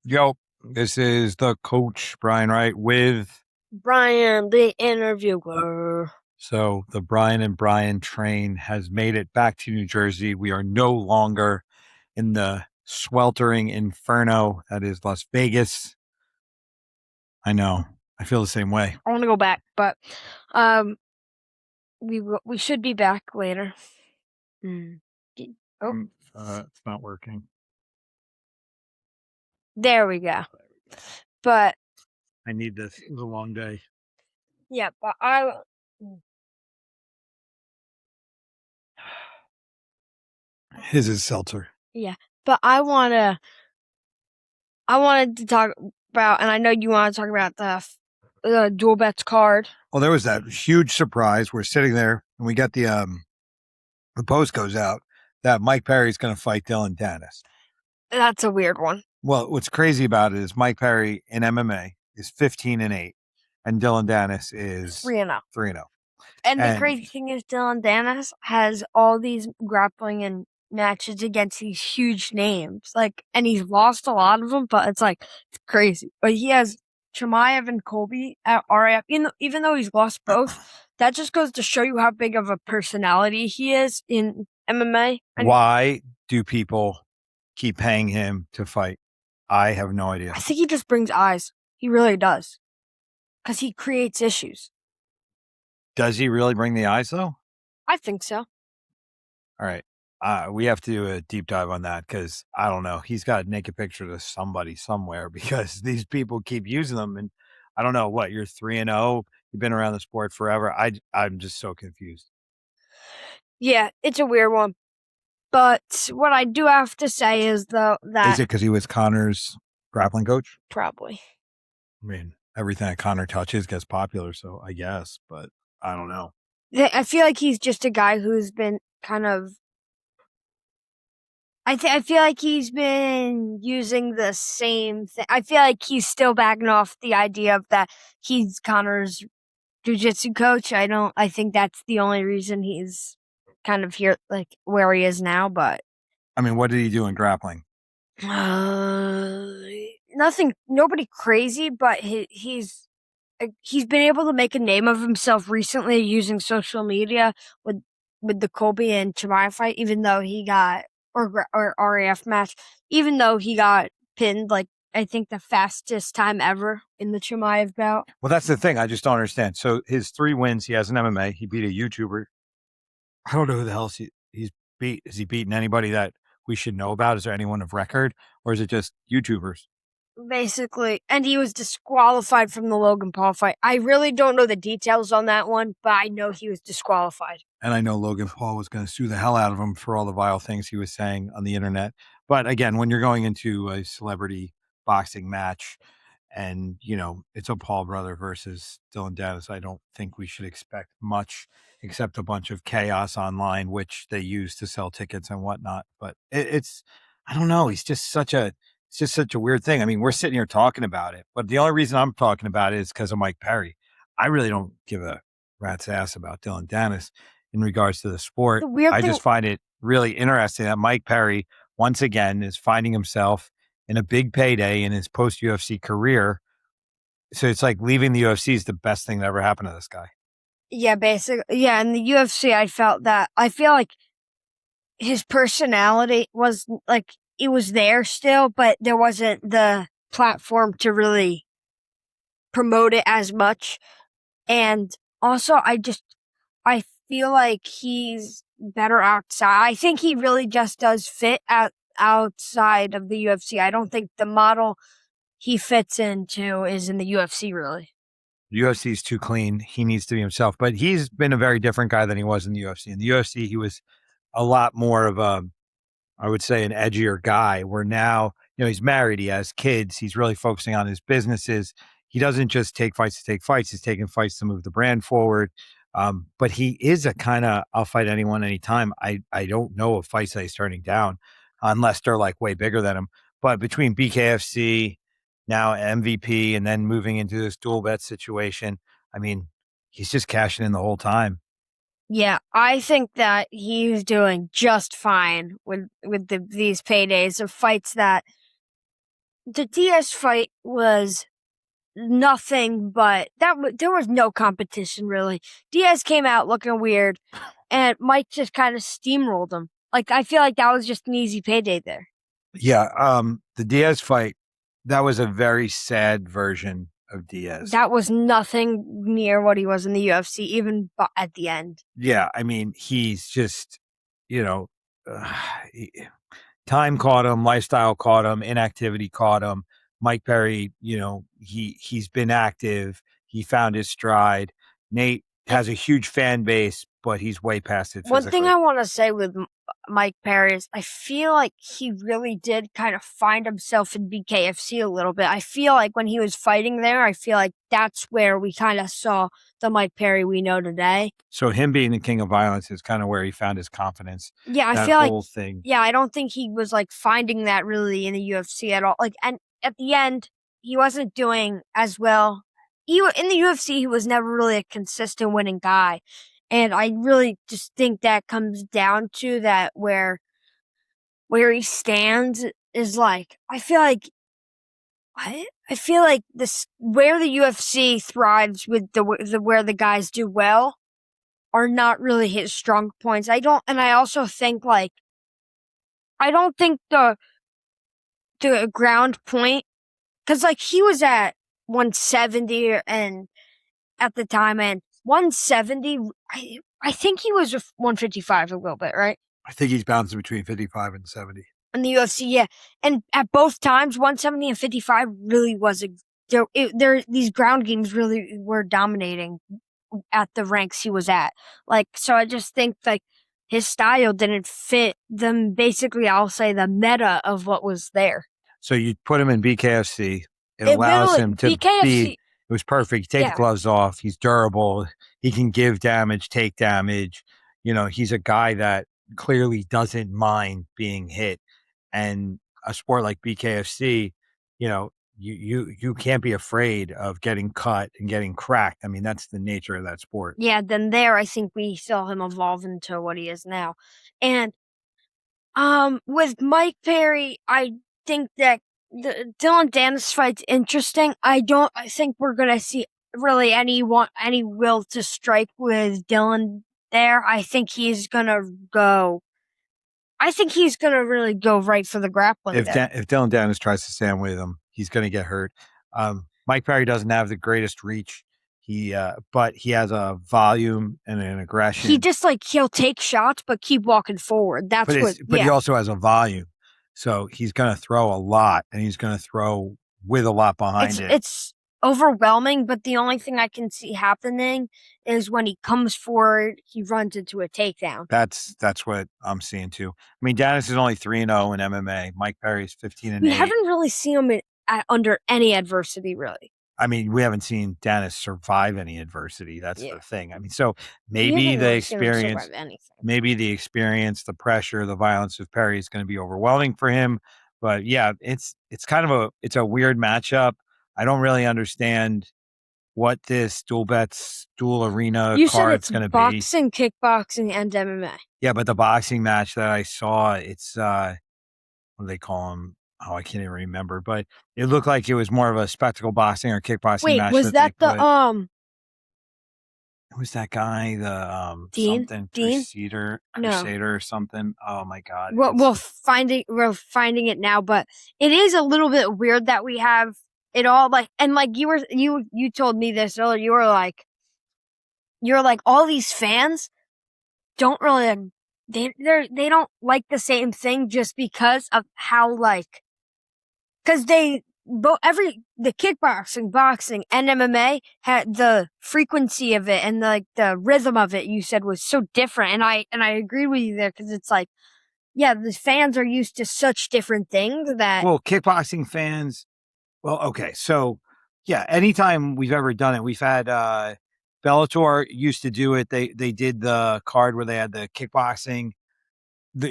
Yo, this is the coach, Brian Wright, with Brian, the interviewer. the Brian and Brian train has made it back to New Jersey. We are no longer in the sweltering inferno that is Las Vegas. I know. I feel the same way. I want to go back, but we should be back later. Oh, It's not working. there we go. But I need this. It was a long day. yeah, but His is seltzer. yeah, but I wanted to talk about, and I know you want to talk about the dual bets card. Well, there was that huge surprise. We're sitting there, and we got the post goes out that Mike Perry's going to fight Dillon Danis. That's a weird one. Well, what's crazy about it is Mike Perry in MMA is 15-8, and Dillon Danis is 3-0. 3-0. And the crazy thing is, Dillon Danis has all these grappling and matches against these huge names, and he's lost a lot of them. But it's crazy. But he has Chimaev and Colby at RAF. Even though he's lost both, that just goes to show you how big of a personality he is in MMA. Why do people keep paying him to fight? I have no idea. I think he just brings eyes. He really does, because he creates issues. Does he really bring the eyes, though? I think so. All right. We have to do a deep dive on that because I don't know. He's got a naked picture to somebody somewhere because these people keep using them. And I don't know what, you're 3-0. You've been around the sport forever. I'm just so confused. Yeah, it's a weird one. But what I do have to say is, though, that... Is it because he was Connor's grappling coach? Probably. I mean, everything that Connor touches gets popular, so I guess, but I don't know. I feel like he's just a guy who's been kind of... I feel like he's been using the same thing. I feel like he's still backing off the idea of that he's Connor's jiu-jitsu coach. I think that's the only reason he's kind of here, where he is now, but... I mean, what did he do in grappling? Nothing, nobody crazy, but he's been able to make a name of himself recently using social media with the Colby and Chimaev fight, even though he got, or RAF match, even though he got pinned, I think the fastest time ever in the Chimaev bout. Well, that's the thing. I just don't understand. So his 3 wins, he has an MMA. He beat a YouTuber. I don't know who the hell he's beat. Has he beaten anybody that we should know about? Is there anyone of record? Or is it just YouTubers? Basically, and he was disqualified from the Logan Paul fight. I really don't know the details on that one, but I know he was disqualified. And I know Logan Paul was going to sue the hell out of him for all the vile things he was saying on the internet. But again, when you're going into a celebrity boxing match and, it's a Paul brother versus Dillon Danis, I don't think we should expect much except a bunch of chaos online, which they use to sell tickets and whatnot. But it's, I don't know. It's just such a weird thing. I mean, we're sitting here talking about it, but the only reason I'm talking about it is because of Mike Perry. I really don't give a rat's ass about Dillon Danis in regards to the sport. I just find it really interesting that Mike Perry, once again, is finding himself in a big payday in his post-UFC career. So it's like leaving the UFC is the best thing that ever happened to this guy. Yeah, basically. Yeah, in the UFC, I feel like his personality was, it was there still, but there wasn't the platform to really promote it as much. And also, I feel like he's better outside. I think he really just does fit outside of the UFC. I don't think the model he fits into is in the UFC, really. The UFC is too clean. He needs to be himself. But he's been a very different guy than he was in the UFC. In the UFC, he was a lot more of I would say, an edgier guy, where now, he's married, he has kids, he's really focusing on his businesses. He doesn't just take fights to take fights. He's taking fights to move the brand forward. But he is a kind of, I'll fight anyone, anytime. I don't know of fights that he's turning down unless they're way bigger than him. But between BKFC, now MVP, and then moving into this dual bet situation, I mean, he's just cashing in the whole time. Yeah, I think that he's doing just fine with these paydays of fights that the Diaz fight was nothing but there was no competition really. Diaz came out looking weird, and Mike just kind of steamrolled him. Like I feel like that was just an easy payday there. Yeah, the Diaz fight, that was a very sad version of Diaz. That was nothing near what he was in the UFC, even at the end. Yeah, I mean, he's just, you know, time caught him, lifestyle caught him, inactivity caught him. Mike Perry, he's been active. He found his stride. Nate has a huge fan base, but he's way past it physically. One thing I want to say with Mike Perry is I feel like he really did kind of find himself in BKFC a little bit. I feel like when he was fighting there, I feel like that's where we kind of saw the Mike Perry we know today. So him being the king of violence is kind of where he found his confidence. Yeah, I feel like thing. Yeah, I don't think he was like finding that really in the UFC at all. Like, and at the end, he wasn't doing as well. In the UFC, he was never really a consistent winning guy. And I really just think that comes down to that where he stands is like I feel like this where the UFC thrives with the where the guys do well are not really his strong points. I also think like I don't think the ground point, because like he was at 170 and at the time, and 170, I think he was 155 a little bit, right? I think he's bouncing between 55 and 70. In the UFC, yeah. And at both times, 170 and 55 really was these ground games really were dominating at the ranks he was at. Like, so I just think like his style didn't fit them. Basically, I'll say the meta of what was there. So you put him in BKFC. It allows him to be. It was perfect. Take the gloves off. He's durable. He can give damage, take damage. He's a guy that clearly doesn't mind being hit. And a sport like BKFC, you can't be afraid of getting cut and getting cracked. I mean, that's the nature of that sport. Yeah, then there I think we saw him evolve into what he is now. And with Mike Perry, I think that the Dillon Danis fight's interesting. I think we're gonna see really any will to strike with Dillon there. I think he's gonna really go right for the grappling. If Dillon Danis tries to stand with him, he's gonna get hurt. Mike Perry doesn't have the greatest reach. But he has a volume and an aggression. He just he'll take shots, but keep walking forward. But he also has a volume. So he's going to throw a lot, and he's going to throw with a lot behind it. It's overwhelming, but the only thing I can see happening is when he comes forward, he runs into a takedown. That's what I'm seeing too. I mean, Danis is only 3-0 in MMA. Mike Perry's 15-8. We haven't really seen him under any adversity, really. I mean, we haven't seen Danis survive any adversity. That's the thing. I mean, so maybe the experience, the pressure, the violence of Perry is going to be overwhelming for him. But yeah, it's kind of a weird matchup. I don't really understand what this dual arena card's going to be. Boxing, kickboxing, and MMA. Yeah, but the boxing match that I saw, it's what do they call them? Oh, I can't even remember, but it looked like it was more of a spectacle boxing or kickboxing match. Wait, was that the Who was that guy? The Dean? Something Dean? Crusader or something. Oh my God! We're finding it now, but it is a little bit weird that we have it all you told me this earlier. You were like all these fans don't really they don't like the same thing just because of how because the kickboxing, boxing, and MMA had the frequency of it and the rhythm of it. You said was so different, and I agree with you there because it's the fans are used to such different things that. Well, kickboxing fans. Well, okay, so yeah, anytime we've ever done it, we've had Bellator used to do it. They did the card where they had the kickboxing. The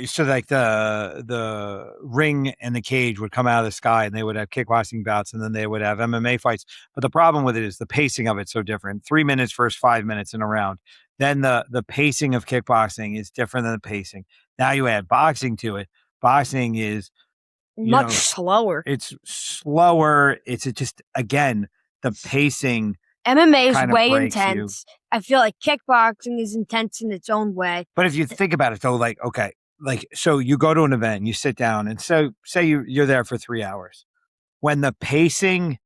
ring and the cage would come out of the sky, and they would have kickboxing bouts, and then they would have MMA fights. But the problem with it is the pacing of it's so different. 3 minutes versus 5 minutes in a round. Then the pacing of kickboxing is different than the pacing. Now you add boxing to it. Boxing is much slower. It's slower. It's just, again, the pacing MMA is kind of way breaks you. intense. I feel like kickboxing is intense in its own way. But if you think about it, though, like, okay, like, so you go to an event, and you sit down, and so say you're there for 3 hours. When the pacing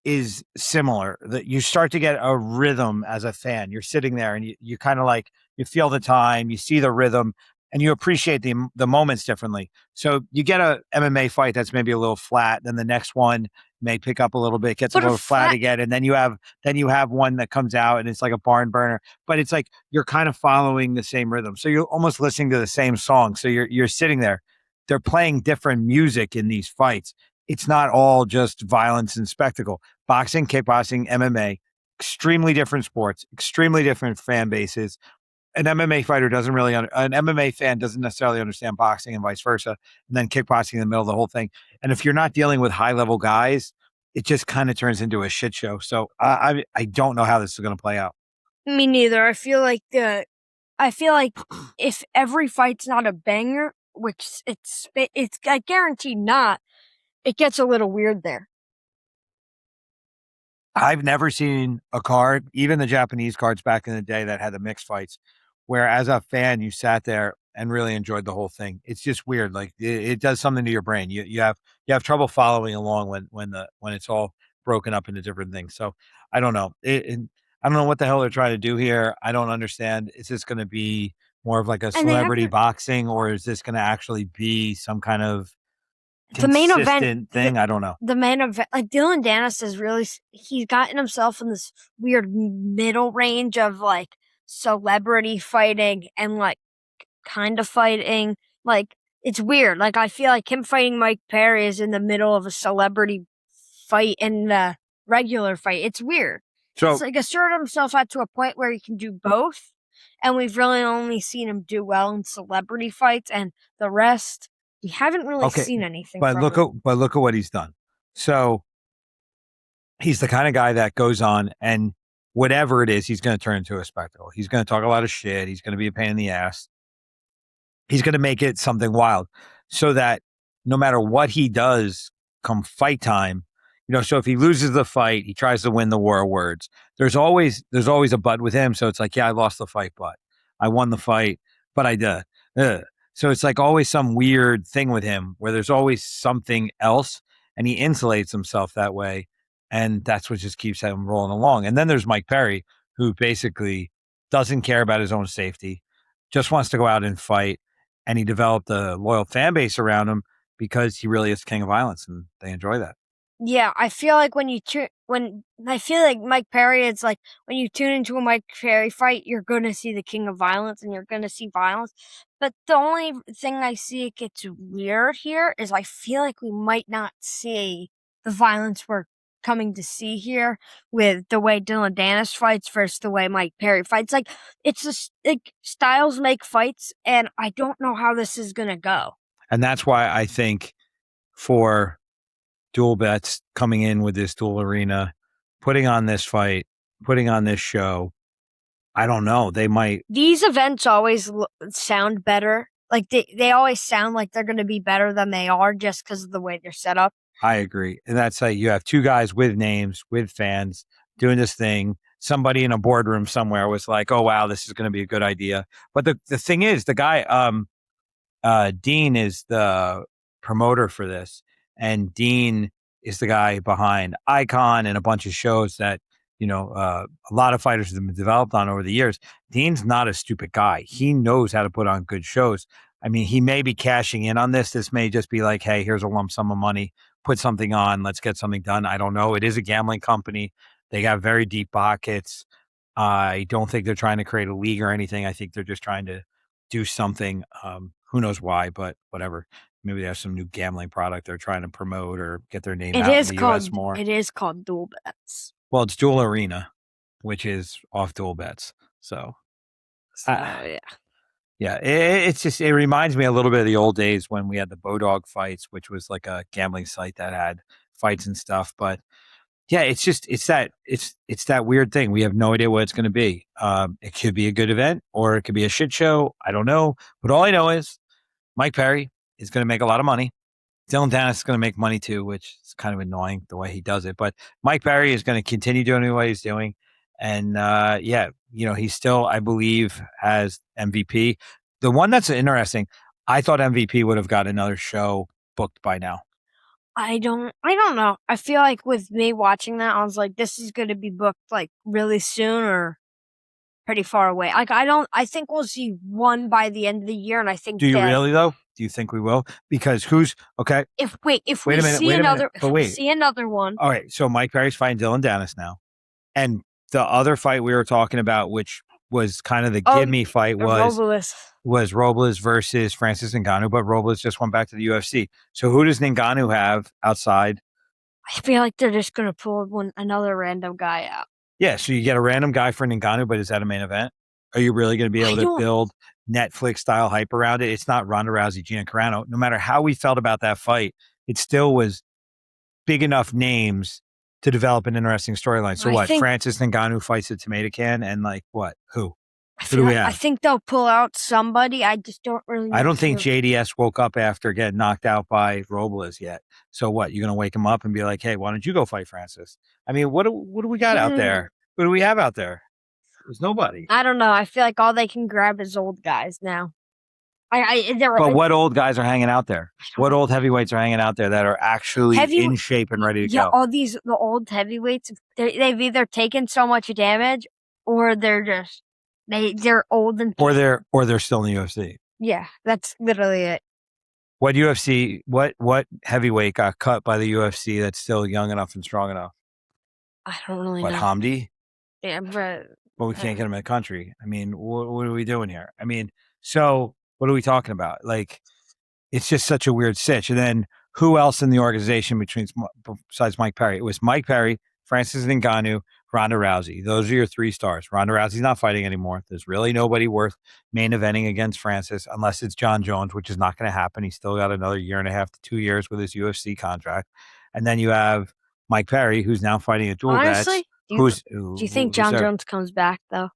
is similar, that you start to get a rhythm as a fan. You're sitting there, and you kind of like, you feel the time, you see the rhythm, and you appreciate the moments differently. So you get a MMA fight that's maybe a little flat, then the next one may pick up a little bit, gets a little flat again, and then you have one that comes out and it's like a barn burner. But it's like you're kind of following the same rhythm, so you're almost listening to the same song. So you're sitting there. They're playing different music in these fights. It's not all just violence and spectacle. Boxing, kickboxing, MMA, extremely different sports, extremely different fan bases. An MMA fighter doesn't really, an MMA fan doesn't necessarily understand boxing and vice versa. And then kickboxing in the middle of the whole thing. And if you're not dealing with high level guys, it just kind of turns into a shit show. So I don't know how this is going to play out. Me neither. I feel like if every fight's not a banger, which it's I guarantee not, it gets a little weird there. I've never seen a card, even the Japanese cards back in the day that had the mixed fights, where as a fan you sat there and really enjoyed the whole thing. It's just weird. Like it does something to your brain. You have trouble following along when it's all broken up into different things. So I don't know. I don't know what the hell they're trying to do here. I don't understand. Is this going to be more of like a celebrity boxing, or is this going to actually be some kind of the main event thing? I don't know. The main event, like Dillon Danis he's gotten himself in this weird middle range of like celebrity fighting and like kind of fighting. Like it's weird. Like I feel like him fighting Mike Perry is in the middle of a celebrity fight and a regular fight. It's weird. So it's like asserted himself out to a point where he can do both. And we've really only seen him do well in celebrity fights, and the rest we haven't really seen anything. But look at what he's done. So he's the kind of guy that goes on and whatever it is, he's going to turn into a spectacle. He's going to talk a lot of shit. He's going to be a pain in the ass. He's going to make it something wild so that no matter what he does come fight time, so if he loses the fight, he tries to win the war of words. There's always a but with him. So it's like, yeah, I lost the fight, but I won the fight, but I did. So it's like always some weird thing with him where there's always something else, and he insulates himself that way. And that's what just keeps him rolling along. And then there's Mike Perry, who basically doesn't care about his own safety, just wants to go out and fight. And he developed a loyal fan base around him because he really is king of violence, and they enjoy that. Yeah, I feel like Mike Perry, it's like when you tune into a Mike Perry fight, you're going to see the king of violence and you're going to see violence. But the only thing I see it gets weird here is I feel like we might not see the violence we're coming to see here with the way Dillon Danis fights versus the way Mike Perry fights. Like, it's just like styles make fights, and I don't know how this is going to go. And that's why I think for dual bets coming in with this dual arena, putting on this fight, putting on this show, I don't know. They might. These events always sound better. Like they always sound like they're going to be better than they are just because of the way they're set up. I agree. And that's like you have two guys with names, with fans doing this thing. Somebody in a boardroom somewhere was like, oh, wow, this is going to be a good idea. But the thing is, the guy, Dean is the promoter for this. And Dean is the guy behind Icon and a bunch of shows that, a lot of fighters have been developed on over the years. Dean's not a stupid guy. He knows how to put on good shows. I mean, he may be cashing in on this. This may just be like, hey, here's a lump sum of money. Put something on. Let's get something done. I don't know. It is a gambling company. They got very deep pockets. I don't think they're trying to create a league or anything. I think they're just trying to do something. Who knows why, but whatever. Maybe they have some new gambling product they're trying to promote or get their name out in the U.S. more. It is called Dual Bets. Well, it's Dual Arena, which is off Dual Bets. So yeah. Yeah, it reminds me a little bit of the old days when we had the Bodog fights, which was like a gambling site that had fights and stuff. But yeah, it's that weird thing. We have no idea what it's going to be. It could be a good event or it could be a shit show. I don't know. But all I know is Mike Perry is going to make a lot of money. Dillon Danis is going to make money too, which is kind of annoying the way he does it. But Mike Perry is going to continue doing what he's doing. And he still, I believe, has MVP. The one that's interesting, I thought MVP would have got another show booked by now. I don't know. I feel like with me watching that, I was like, this is going to be booked like really soon or pretty far away. Like, I think we'll see one by the end of the year. And I think Do you really though? Do you think we will? Because okay? If we see another one. All right. So Mike Perry's fighting Dillon Danis now. And the other fight we were talking about, which was kind of the gimme fight, was Robles versus Francis Ngannou, but Robles just went back to the UFC. So who does Ngannou have outside? I feel like they're just going to pull another random guy out. Yeah, so you get a random guy for Ngannou, but is that a main event? Are you really going to be able to build Netflix-style hype around it? It's not Ronda Rousey, Gina Carano. No matter how we felt about that fight, it still was big enough names to develop an interesting storyline. So Francis Ngannou fights a tomato can and like what? Who? Who do we have? I think they'll pull out somebody. I just don't really know. I don't think JDS woke up after getting knocked out by Robles yet. So what? You're going to wake him up and be like, hey, why don't you go fight Francis? I mean, what do we got out there? What do we have out there? There's nobody. I don't know. I feel like all they can grab is old guys now. But what old guys are hanging out there? What old heavyweights are hanging out there that are actually in shape and ready to go? All the old heavyweights, they've either taken so much damage or they're just they're old and or they're still in the UFC. Yeah, that's literally it. What UFC? What heavyweight got cut by the UFC that's still young enough and strong enough? I don't really know. What, Hamdi? Yeah, but we can't get him in the country. I mean, what are we doing here? I mean, so what are we talking about? Like, it's just such a weird sitch. And then who else in the organization besides Mike Perry? It was Mike Perry, Francis Ngannou, Ronda Rousey. Those are your three stars. Ronda Rousey's not fighting anymore. There's really nobody worth main eventing against Francis unless it's Jon Jones, which is not going to happen. He's still got another 1.5 to 2 years with his UFC contract. And then you have Mike Perry, who's now fighting a dual Honestly, do you think Jon Jones comes back, though?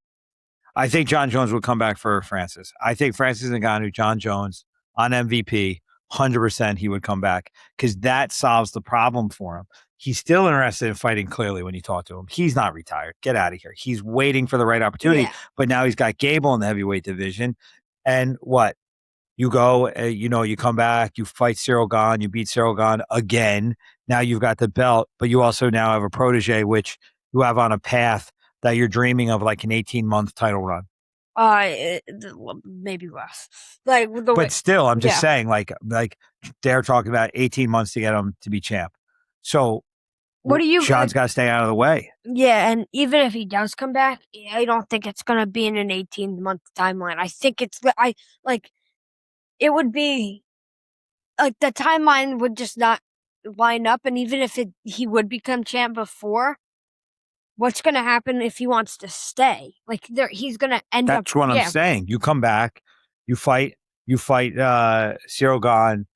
I think Jon Jones would come back for Francis. I think Francis Ngannou, Jon Jones on MVP, 100% he would come back because that solves the problem for him. He's still interested in fighting clearly when you talk to him. He's not retired. Get out of here. He's waiting for the right opportunity. But now he's got Gable in the heavyweight division. And what? You go, you come back, you fight Cyril Gane, you beat Cyril Gane again. Now you've got the belt, but you also now have a protege, which you have on a path that you're dreaming of like an 18-month title run. Maybe less. But still, I'm just saying, like they're talking about 18 months to get him to be champ. So Sean's got to stay out of the way. Yeah, and even if he does come back, I don't think it's going to be in an 18-month timeline. I think it would be like the timeline would just not line up. And even if he would become champ before, what's going to happen if he wants to stay? Like he's going to end up. That's what I'm saying. You come back, you fight Cyril Gane,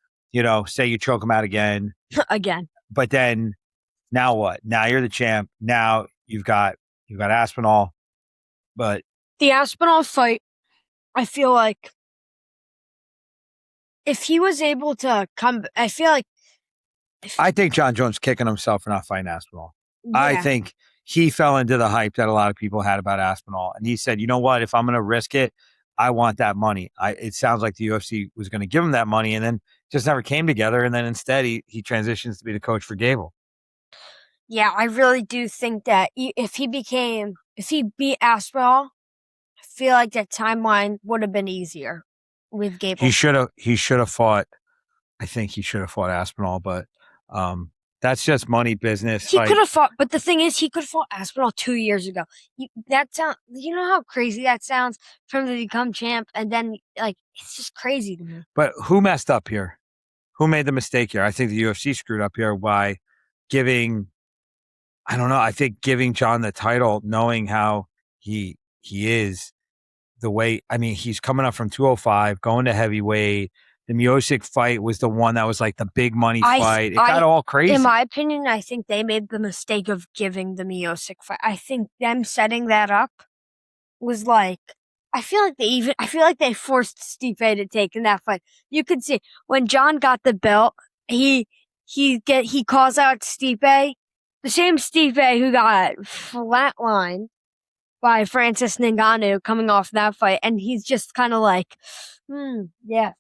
say you choke him out again. Again. But then now what? Now you're the champ. Now you've got Aspinall. But the Aspinall fight, I feel like if he was able to come, I feel like. I think Jon Jones kicking himself for not fighting Aspinall. Yeah. I think he fell into the hype that a lot of people had about Aspinall. And he said, you know what? If I'm going to risk it, I want that money. It sounds like the UFC was going to give him that money and then just never came together. And then instead he transitions to be the coach for Gable. Yeah, I really do think that if he beat Aspinall, I feel like that timeline would have been easier with Gable. He should have fought. I think he should have fought Aspinall, but that's just money business. He could have fought, but the thing is, he could have fought Aspinall 2 years ago. You know how crazy that sounds for him to become champ, and then it's just crazy to me. But who messed up here? Who made the mistake here? I think the UFC screwed up here by giving. I don't know. I think giving Jon the title, knowing how he is, the way. I mean, he's coming up from 205, going to heavyweight. The Miocic fight was the one that was like the big money fight. It got all crazy. In my opinion, I think they made the mistake of giving the Miocic fight. I think them setting that up was like, I feel like they forced Stipe to take in that fight. You could see when Jon got the belt, he calls out Stipe, the same Stipe who got flatlined by Francis Ngannou coming off that fight, and he's just kind of like, yeah.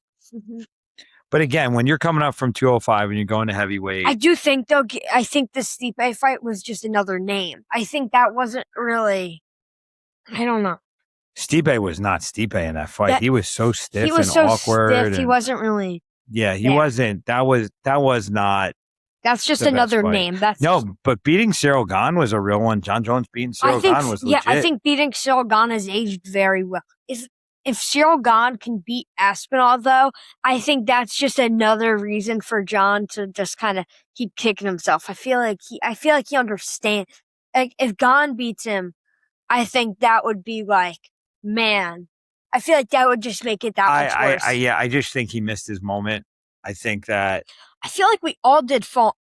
But again, when you're coming up from 205 and you're going to heavyweight, I do think though. I think the Stipe fight was just another name. I think that wasn't really. I don't know. Stipe was not Stipe in that fight. He was so stiff he was and so awkward. Stiff, he wasn't really. Yeah, he wasn't. That was not. That's just another name. But beating Cyril Gane was a real one. Jon Jones beating Cyril Gane was legit. Yeah, I think beating Cyril Gane has aged very well. If Cyril Gane can beat Aspinall, though, I think that's just another reason for Jon to just kind of keep kicking himself. I feel like he understands. Like if Gane beats him, I think that would be like, man. I feel like that would just make it that much worse. I just think he missed his moment. I think that. I feel like we all did fall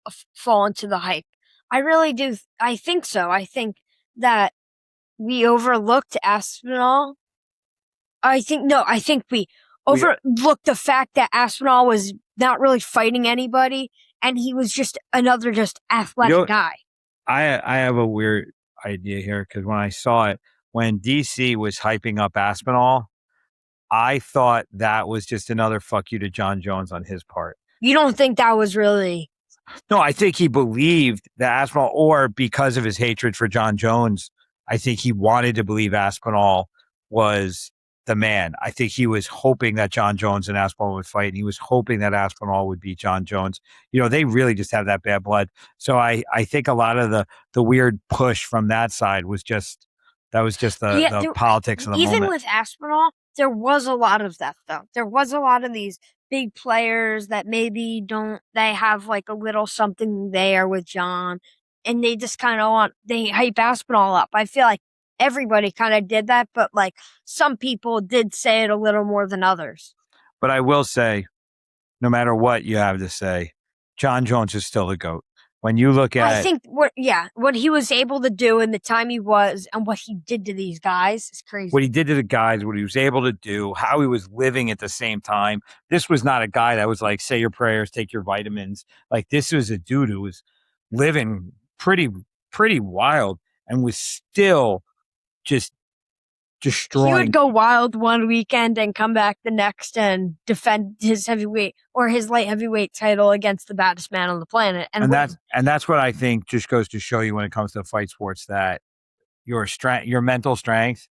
into the hype. I really do. I think so. I think that we overlooked Aspinall. I think we overlooked the fact that Aspinall was not really fighting anybody, and he was just another athletic guy. I have a weird idea here, because when I saw it, when DC was hyping up Aspinall, I thought that was just another fuck you to Jon Jones on his part. You don't think that was really? No, I think he believed that Aspinall, or because of his hatred for Jon Jones, I think he wanted to believe Aspinall was the man. I think he was hoping that Jon Jones and Aspinall would fight, and he was hoping that Aspinall would beat Jon Jones. They really just have that bad blood. So I think a lot of the weird push from that side was just the politics of the moment. Even with Aspinall, there was a lot of that, though. There was a lot of these big players that maybe they have like a little something there with Jon, and they just kind of they hype Aspinall up. I feel like everybody kind of did that, but like some people did say it a little more than others. But I will say, no matter what you have to say, Jon Jones is still the GOAT. When you look at, I think what he was able to do in the time he was, and what he did to these guys is crazy. What he did to the guys, what he was able to do, how he was living at the same time. This was not a guy that was like, say your prayers, take your vitamins. Like, this was a dude who was living pretty wild and was still just destroying. He would go wild one weekend and come back the next and defend his heavyweight or his light heavyweight title against the baddest man on the planet. And that's what I think just goes to show you when it comes to fight sports, that your mental strength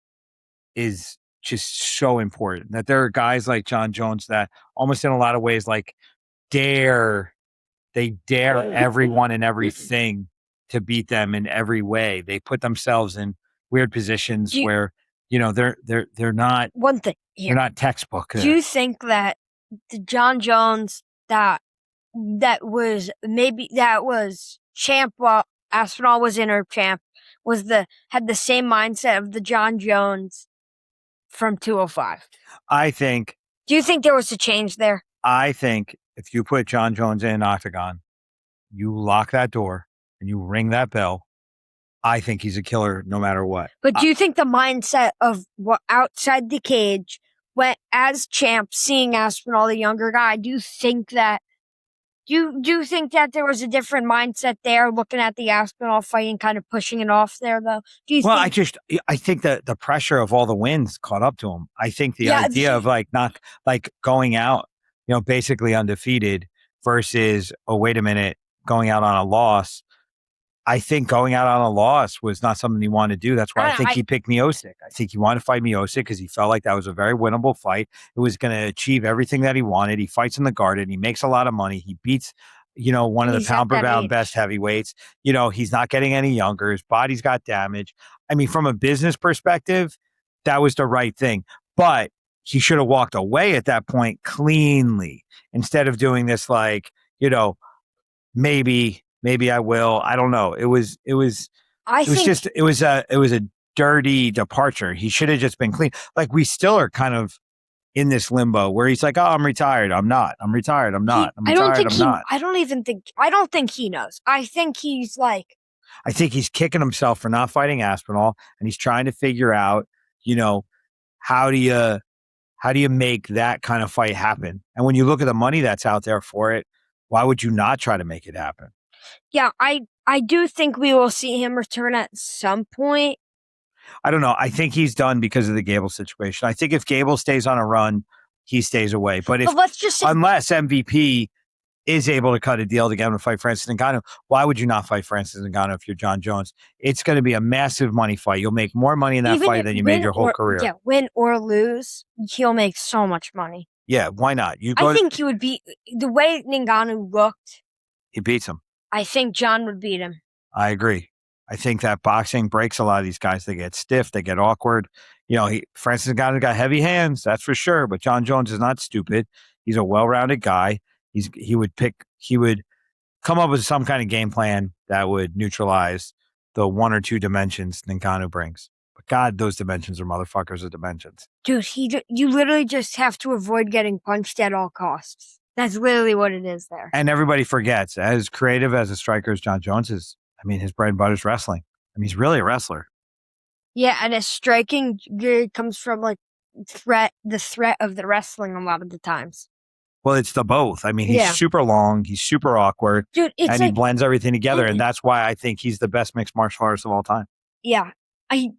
is just so important. That there are guys like Jon Jones that almost in a lot of ways like dare everyone and everything to beat them in every way. They put themselves in weird positions where they're not one thing here. They're not textbook. Do you think that the Jon Jones that was champ while Aspinall was inner champ had the same mindset of the Jon Jones from 205? Do you think there was a change there? I think if you put Jon Jones in an octagon, you lock that door and you ring that bell, I think he's a killer no matter what. But do you think the mindset of what outside the cage, when as champ, seeing Aspinall, the younger guy, do you think that there was a different mindset there, looking at the Aspinall fight and kind of pushing it off there, though? I think that the pressure of all the wins caught up to him. I think the idea of not going out, basically undefeated versus, oh, wait a minute, going out on a loss. I think going out on a loss was not something he wanted to do. That's why I think he picked Miocic. I think he wanted to fight Miocic because he felt like that was a very winnable fight. It was going to achieve everything that he wanted. He fights in the Garden. He makes a lot of money. He beats, one of the pound per pound best heavyweights. He's not getting any younger. His body's got damage. I mean, from a business perspective, that was the right thing. But he should have walked away at that point cleanly instead of doing this maybe I will. I don't know. It was a dirty departure. He should have just been clean. Like, we still are kind of in this limbo where he's like, oh, I'm retired. I'm not. I'm retired. I'm not. I'm retired. I'm not. I don't think he knows. I think he's kicking himself for not fighting Aspinall, and he's trying to figure out, how do you make that kind of fight happen? And when you look at the money that's out there for it, Why would you not try to make it happen? Yeah, I do think we will see him return at some point. I don't know. I think he's done because of the Gable situation. I think if Gable stays on a run, he stays away. But let's just say, unless MVP is able to cut a deal to get him to fight Francis Ngannou, why would you not fight Francis Ngannou if you're Jon Jones? It's going to be a massive money fight. You'll make more money in that fight than you made your whole career. Yeah, win or lose, he'll make so much money. Yeah, why not? I think he would beat the way Ngannou looked. He beats him. I think Jon would beat him. I agree. I think that boxing breaks a lot of these guys. They get stiff, they get awkward. Francis Ngannou got heavy hands, that's for sure. But Jon Jones is not stupid. He's a well-rounded guy. He would come up with some kind of game plan that would neutralize the one or two dimensions Ngannou brings. But God, those dimensions are motherfuckers of dimensions. Dude, you literally just have to avoid getting punched at all costs. That's literally what it is there. And everybody forgets, as creative as a striker as Jon Jones is, his bread and butter is wrestling. He's really a wrestler. Yeah, and his striking comes from the threat of the wrestling a lot of the times. Well, it's the both. He's super long, he's super awkward, dude, and he blends everything together, and that's why I think he's the best mixed martial artist of all time. Yeah.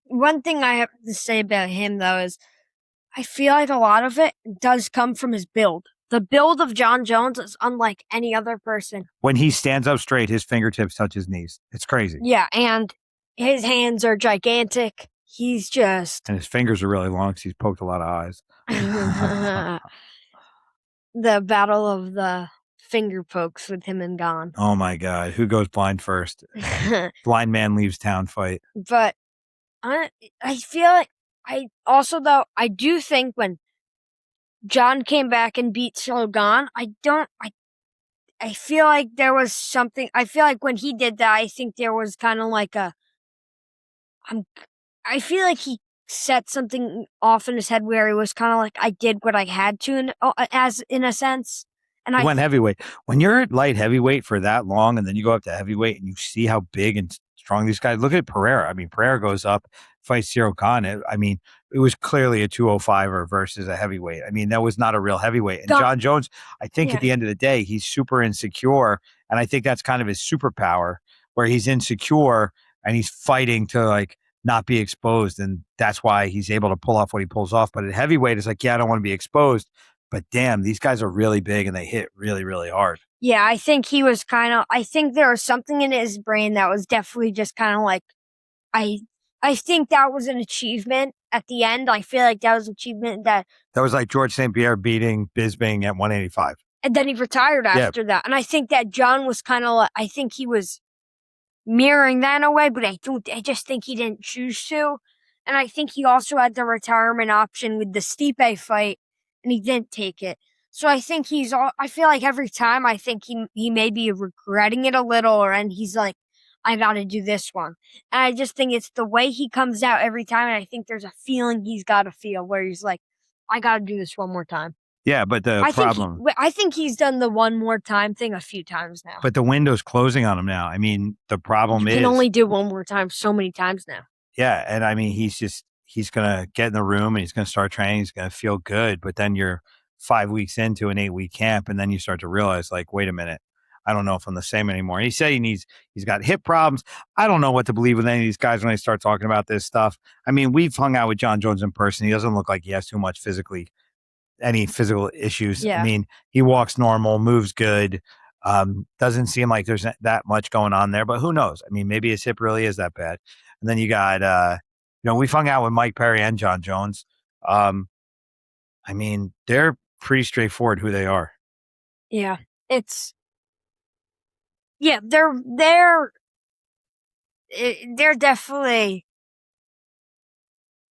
One thing I have to say about him, though, is I feel like a lot of it does come from his build. The build of Jon Jones is unlike any other person. When he stands up straight, his fingertips touch his knees. It's crazy. Yeah, and his hands are gigantic. He's just... And his fingers are really long because he's poked a lot of eyes. The battle of the finger pokes with him and Ngannou. Oh, my God. Who goes blind first? Blind man leaves town fight. But I feel like I do think when Jon came back and beat Shogun, I feel like there was something. I feel like when he did that, I think there was kind of like I feel like he set something off in his head where he was kind of like, I did what I had to, in a sense. And he went heavyweight. When you're at light heavyweight for that long, and then you go up to heavyweight, and you see how big and strong these guys. Look at Pereira. Pereira goes up, fights Cyril Khan. It was clearly a 205er versus a heavyweight. That was not a real heavyweight. And Jon Jones, I think at the end of the day, he's super insecure. And I think that's kind of his superpower, where he's insecure and he's fighting to not be exposed. And that's why he's able to pull off what he pulls off. But at heavyweight, it's I don't want to be exposed. But damn, these guys are really big and they hit really, really hard. Yeah, I think he was I think there was something in his brain that was definitely just kind of I think that was an achievement at the end. I feel like that was an achievement that was like George St. Pierre beating Bisping at 185. And then he retired after that. And I think that Jon was kind of I think he was mirroring that in a way, but I just think he didn't choose to. And I think he also had the retirement option with the Stipe fight, and he didn't take it. So I think I feel like every time I think he may be regretting it a little, and he's like, I got to do this one. And I just think it's the way he comes out every time, and I think there's a feeling he's got to feel where he's like, I got to do this one more time. Yeah, but I think he's done the one more time thing a few times now. But the window's closing on him now. The problem is you can only do one more time so many times now. Yeah, and he's going to get in the room and he's going to start training. He's going to feel good, but then you're 5 weeks into an 8-week camp, and then you start to realize, wait a minute, I don't know if I'm the same anymore. And he said he's got hip problems. I don't know what to believe with any of these guys when they start talking about this stuff. We've hung out with Jon Jones in person. He doesn't look like he has too much any physical issues. Yeah. He walks normal, moves good. Doesn't seem like there's that much going on there, but who knows? Maybe his hip really is that bad. And then you got, we've hung out with Mike Perry and Jon Jones. They're pretty straightforward who they are. Yeah, they're definitely,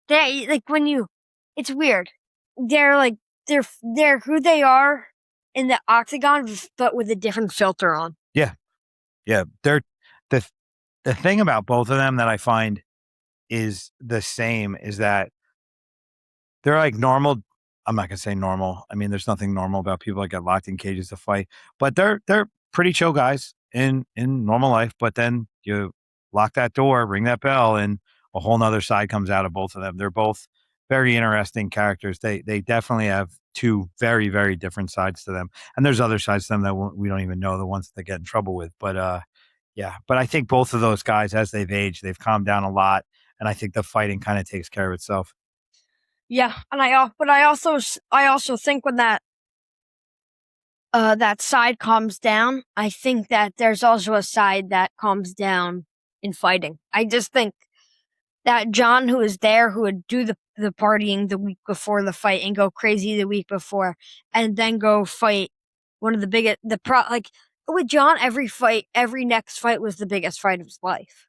it's weird. They're who they are in the octagon, but with a different filter on. Yeah. Yeah. They're the thing about both of them that I find is the same is that they're normal. I'm not going to say normal. There's nothing normal about people that get locked in cages to fight, but they're pretty chill guys in normal life. But then you lock that door, ring that bell, and a whole nother side comes out of both of them. They're both very interesting characters. They definitely have two very, very different sides to them. And there's other sides to them that we don't even know, the ones that they get in trouble with. But yeah, but I think both of those guys, as they've aged, they've calmed down a lot. And I think the fighting kind of takes care of itself. Yeah, and I also think when that side calms down, I think that there's also a side that calms down in fighting. I just think that Jon, who was there, who would do the partying the week before the fight and go crazy the week before, and then go fight one of the biggest, like with Jon, every next fight was the biggest fight of his life.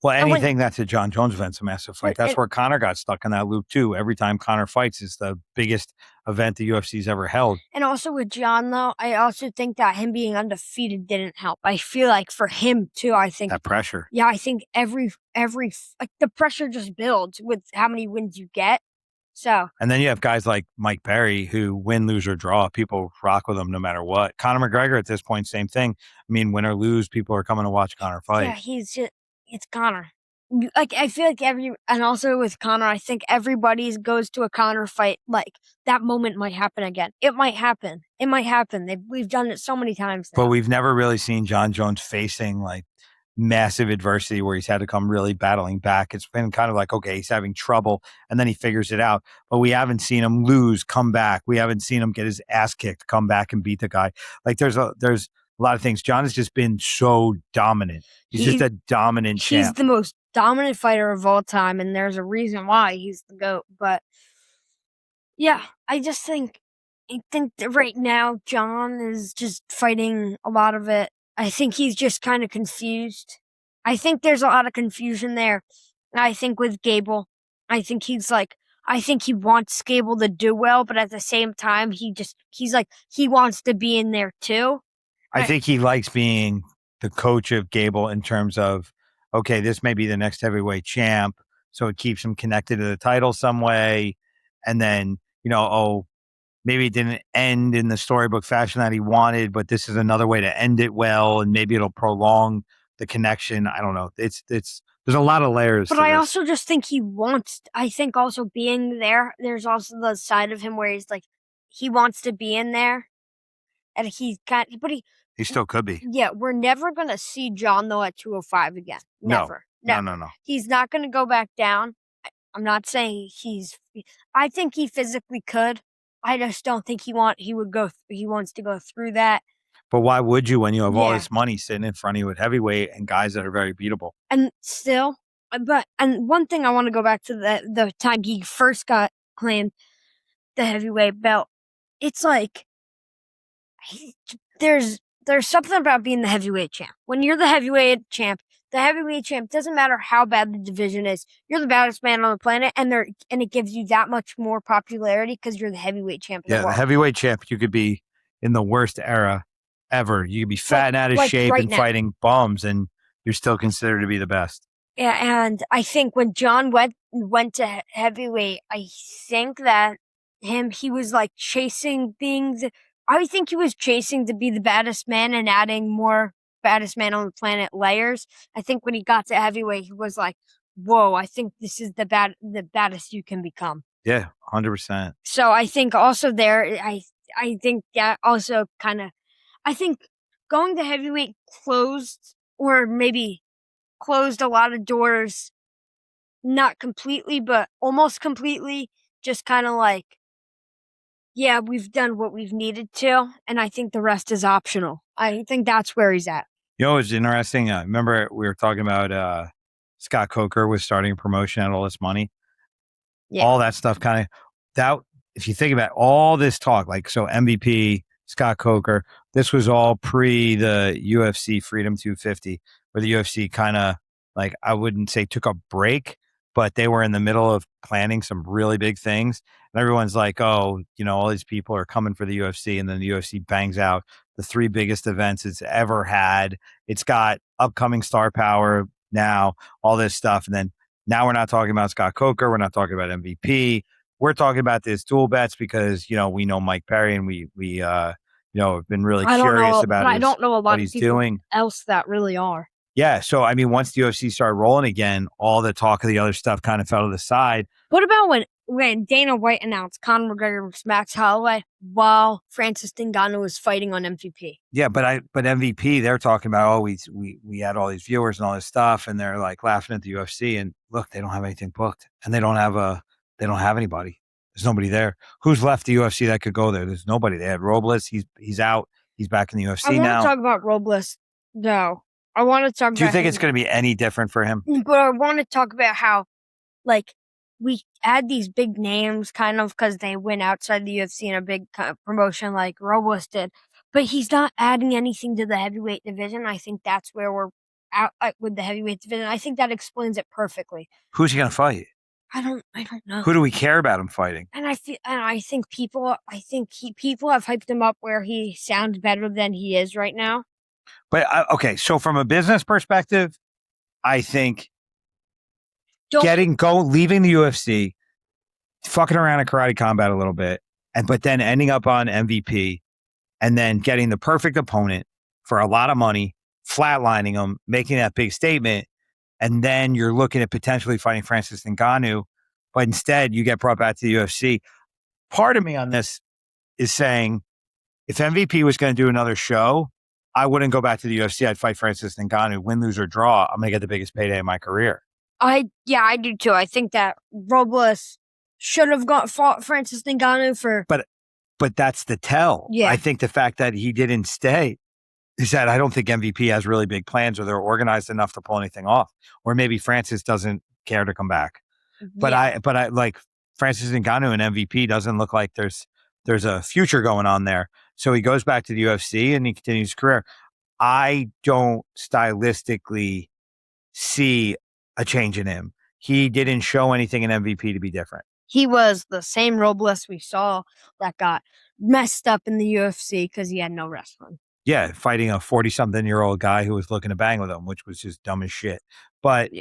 Well, anything that's a Jon Jones event's a massive fight. That's where Conor got stuck in that loop too. Every time Conor fights, it's the biggest event the UFC's ever held. And also with Jon, though, I also think that him being undefeated didn't help. I feel like for him too, I think that pressure. Yeah, I think every like the pressure just builds with how many wins you get. So, and then you have guys like Mike Perry who win, lose, or draw. People rock with them no matter what. Conor McGregor at this point, same thing. I mean, win or lose, people are coming to watch Conor fight. Yeah, it's Conor. Like I feel like and also with Conor, I think everybody goes to a Conor fight like that moment might happen again. It might happen. We've done it so many times now. But we've never really seen Jon Jones facing like massive adversity where he's had to come really battling back. It's been kind of like, okay, he's having trouble and then he figures it out. But we haven't seen him lose, come back. We haven't seen him get his ass kicked, come back and beat the guy. Like there's a lot of things. Jon has just been so dominant. He's just a dominant champ. He's the most dominant fighter of all time, and there's a reason why he's the GOAT. But yeah, I think that right now Jon is just fighting a lot of it. I think he's just kind of confused. I think there's a lot of confusion there. I think with Gable, I think he wants Gable to do well, but at the same time, he's like, he wants to be in there too. I think he likes being the coach of Gable in terms of, okay, this may be the next heavyweight champ, so it keeps him connected to the title some way. And then, maybe it didn't end in the storybook fashion that he wanted, but this is another way to end it well, and maybe it'll prolong the connection. I don't know. There's a lot of layers. But I also just think I think also being there, there's also the side of him where he's like, he wants to be in there, and he still could be. Yeah, we're never going to see Jon, though, at 205 again. Never. No. He's not going to go back down. I'm not saying I think he physically could. I just don't think he wants to go through that. But why would you when you have all this money sitting in front of you at heavyweight and guys that are very beatable? And still, and one thing I want to go back to the time he first got claimed the heavyweight belt. It's like, there's something about being the heavyweight champ. When you're the heavyweight champ doesn't matter how bad the division is. You're the baddest man on the planet, and it gives you that much more popularity because you're the heavyweight champ. Yeah, the heavyweight champ. You could be in the worst era ever. You could be fat and out of shape and fighting bums, and you're still considered to be the best. Yeah, and I think when Jon went to heavyweight, I think that he was like chasing being I think he was chasing to be the baddest man and adding more baddest man on the planet layers. I think when he got to heavyweight, he was like, whoa, I think this is the baddest you can become. Yeah, 100%. So I think also there, I think that also I think going to heavyweight closed a lot of doors, not completely, but almost completely, just kind of like, yeah, we've done what we've needed to, and I think the rest is optional. I think that's where he's at. It's interesting. Remember we were talking about Scott Coker was starting a promotion at all this money. Yeah. All that stuff if you think about all this talk, like, so MVP, Scott Coker, this was all pre the UFC Freedom 250, where the UFC kind of, like, I wouldn't say took a break, but they were in the middle of planning some really big things. And everyone's like, oh, all these people are coming for the UFC. And then the UFC bangs out the 3 biggest events it's ever had. It's got upcoming star power now, all this stuff. And then now we're not talking about Scott Coker. We're not talking about MVP. We're talking about this dual bets because, we know Mike Perry, and we have been really curious about I don't know a lot of people else that really are. Yeah. So, I mean, once the UFC started rolling again, all the talk of the other stuff kind of fell to the side. What about when Dana White announced Conor McGregor versus Max Holloway while Francis Ngannou was fighting on MVP. Yeah, but MVP, they're talking about, oh, we had all these viewers and all this stuff, and they're like laughing at the UFC. And look, they don't have anything booked, and they don't have anybody. There's nobody there. Who's left the UFC that could go there? There's nobody. They had Robles. He's out. He's back in the UFC now. I want to talk about Robles, though. I want to talk about. Do you think it's going to be any different for him? But I want to talk about how, like, we add these big names kind of because they went outside the UFC in a big promotion like Robles did. But he's not adding anything to the heavyweight division. I think that's where we're out with the heavyweight division. I think that explains it perfectly. Who's he going to fight? I don't know. Who do we care about him fighting? And I think people have hyped him up where he sounds better than he is right now. But okay, so from a business perspective, I think leaving the UFC, fucking around in Karate Combat a little bit, but then ending up on MVP, and then getting the perfect opponent for a lot of money, flatlining him, making that big statement, and then you're looking at potentially fighting Francis Ngannou, but instead you get brought back to the UFC. Part of me on this is saying, if MVP was going to do another show, I wouldn't go back to the UFC. I'd fight Francis Ngannou, win, lose, or draw. I'm going to get the biggest payday of my career. I do too. I think that Robles should have fought Francis Ngannou for. But that's the tell. Yeah. I think the fact that he didn't stay is that I don't think MVP has really big plans, or they're organized enough to pull anything off. Or maybe Francis doesn't care to come back. But I like Francis Ngannou and MVP doesn't look like there's a future going on there. So he goes back to the UFC and he continues his career. I don't stylistically see a change in him. He didn't show anything in MVP to be different. He was the same Robles we saw that got messed up in the UFC because he had no wrestling. Yeah, fighting a 40-something-year-old guy who was looking to bang with him, which was just dumb as shit. But,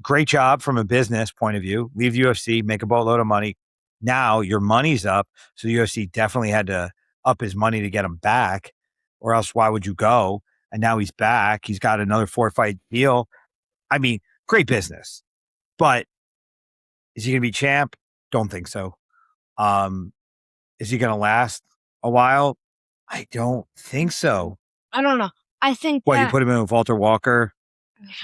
great job from a business point of view. Leave UFC, make a boatload of money. Now your money's up, so the UFC definitely had to up his money to get him back, or else why would you go? And now he's back. He's got another 4-fight deal. I mean, great business. But is he going to be champ? Don't think so. Is he going to last a while? I don't think so. I don't know. I think you put him in with Walter Walker?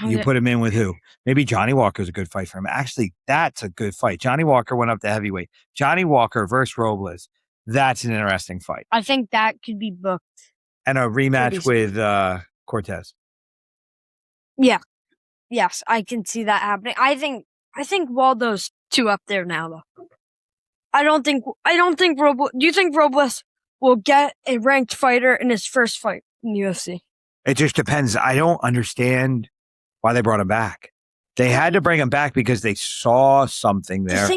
You put him in with who? Maybe Johnny Walker's a good fight for him. Actually, that's a good fight. Johnny Walker went up to heavyweight. Johnny Walker versus Robles. That's an interesting fight. I think that could be booked. And a rematch with Cortez. Yeah. Yes, I can see that happening. I think Waldo's too up there now, though. I don't think Robles. Do you think Robles will get a ranked fighter in his first fight in the UFC? It just depends. I don't understand why they brought him back. They had to bring him back because they saw something there.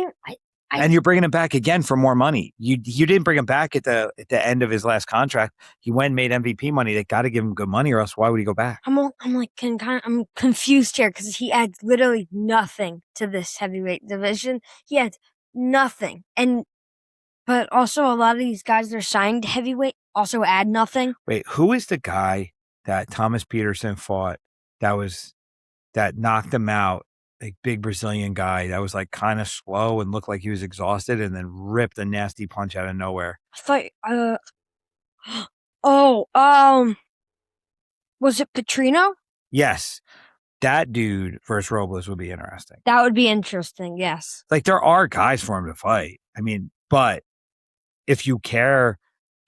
And you're bringing him back again for more money. You didn't bring him back at the end of his last contract. He went and made MVP money. They got to give him good money, or else why would he go back? I'm confused here because he adds literally nothing to this heavyweight division. He adds nothing, but also a lot of these guys that are signed to heavyweight also add nothing. Wait, who is the guy that Thomas Peterson fought that knocked him out? A big Brazilian guy that was like kind of slow and looked like he was exhausted, and then ripped a nasty punch out of nowhere. Was it Petrino? Yes. That dude versus Robles would be interesting. That would be interesting, yes. Like, there are guys for him to fight. I mean, but if you care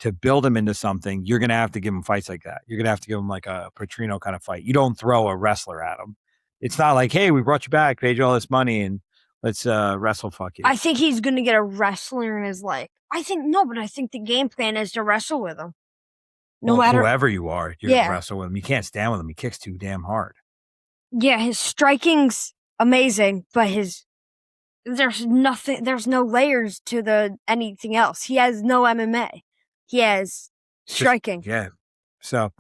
to build him into something, you're going to have to give him fights like that. You're going to have to give him like a Petrino kind of fight. You don't throw a wrestler at him. It's not like, hey, we brought you back, paid you all this money, and let's wrestle fuck you. I think he's going to get a wrestler in his life. I think the game plan is to wrestle with him. Whoever you are, you're going to wrestle with him. You can't stand with him. He kicks too damn hard. Yeah, his striking's amazing, but there's no layers to anything else. He has no MMA. He has striking. Yeah. So,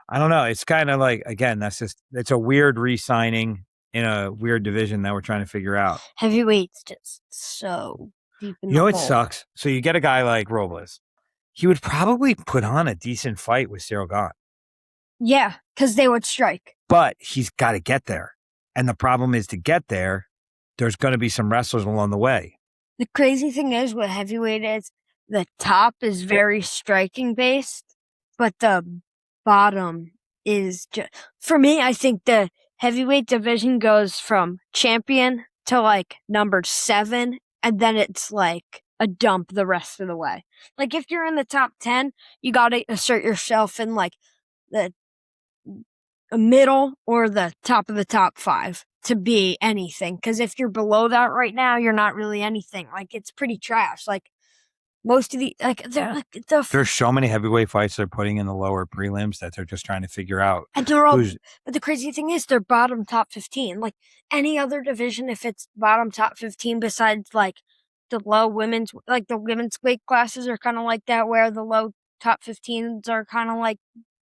I don't know. It's kind of like, again, it's a weird re-signing in a weird division that we're trying to figure out. Heavyweight's just so deep in the hole. It sucks. So you get a guy like Robles. He would probably put on a decent fight with Cyril Gane. Yeah, because they would strike. But he's got to get there. And the problem is, to get there, there's going to be some wrestlers along the way. The crazy thing is with heavyweight is the top is very striking based, but the bottom is just, for me, I think the heavyweight division goes from champion to like number 7, and then it's like a dump the rest of the way. Like if you're in the top 10, you got to assert yourself in like the middle or the top of the top 5 to be anything. Because if you're below that right now, you're not really anything. Like it's pretty trash. Like most of the There's so many heavyweight fights they're putting in the lower prelims that they're just trying to figure out. And they're all, but the crazy thing is they're bottom top 15. Like any other division, if it's bottom top 15, besides like the low women's, like the women's weight classes are kind of like that, where the low top 15s are kind of like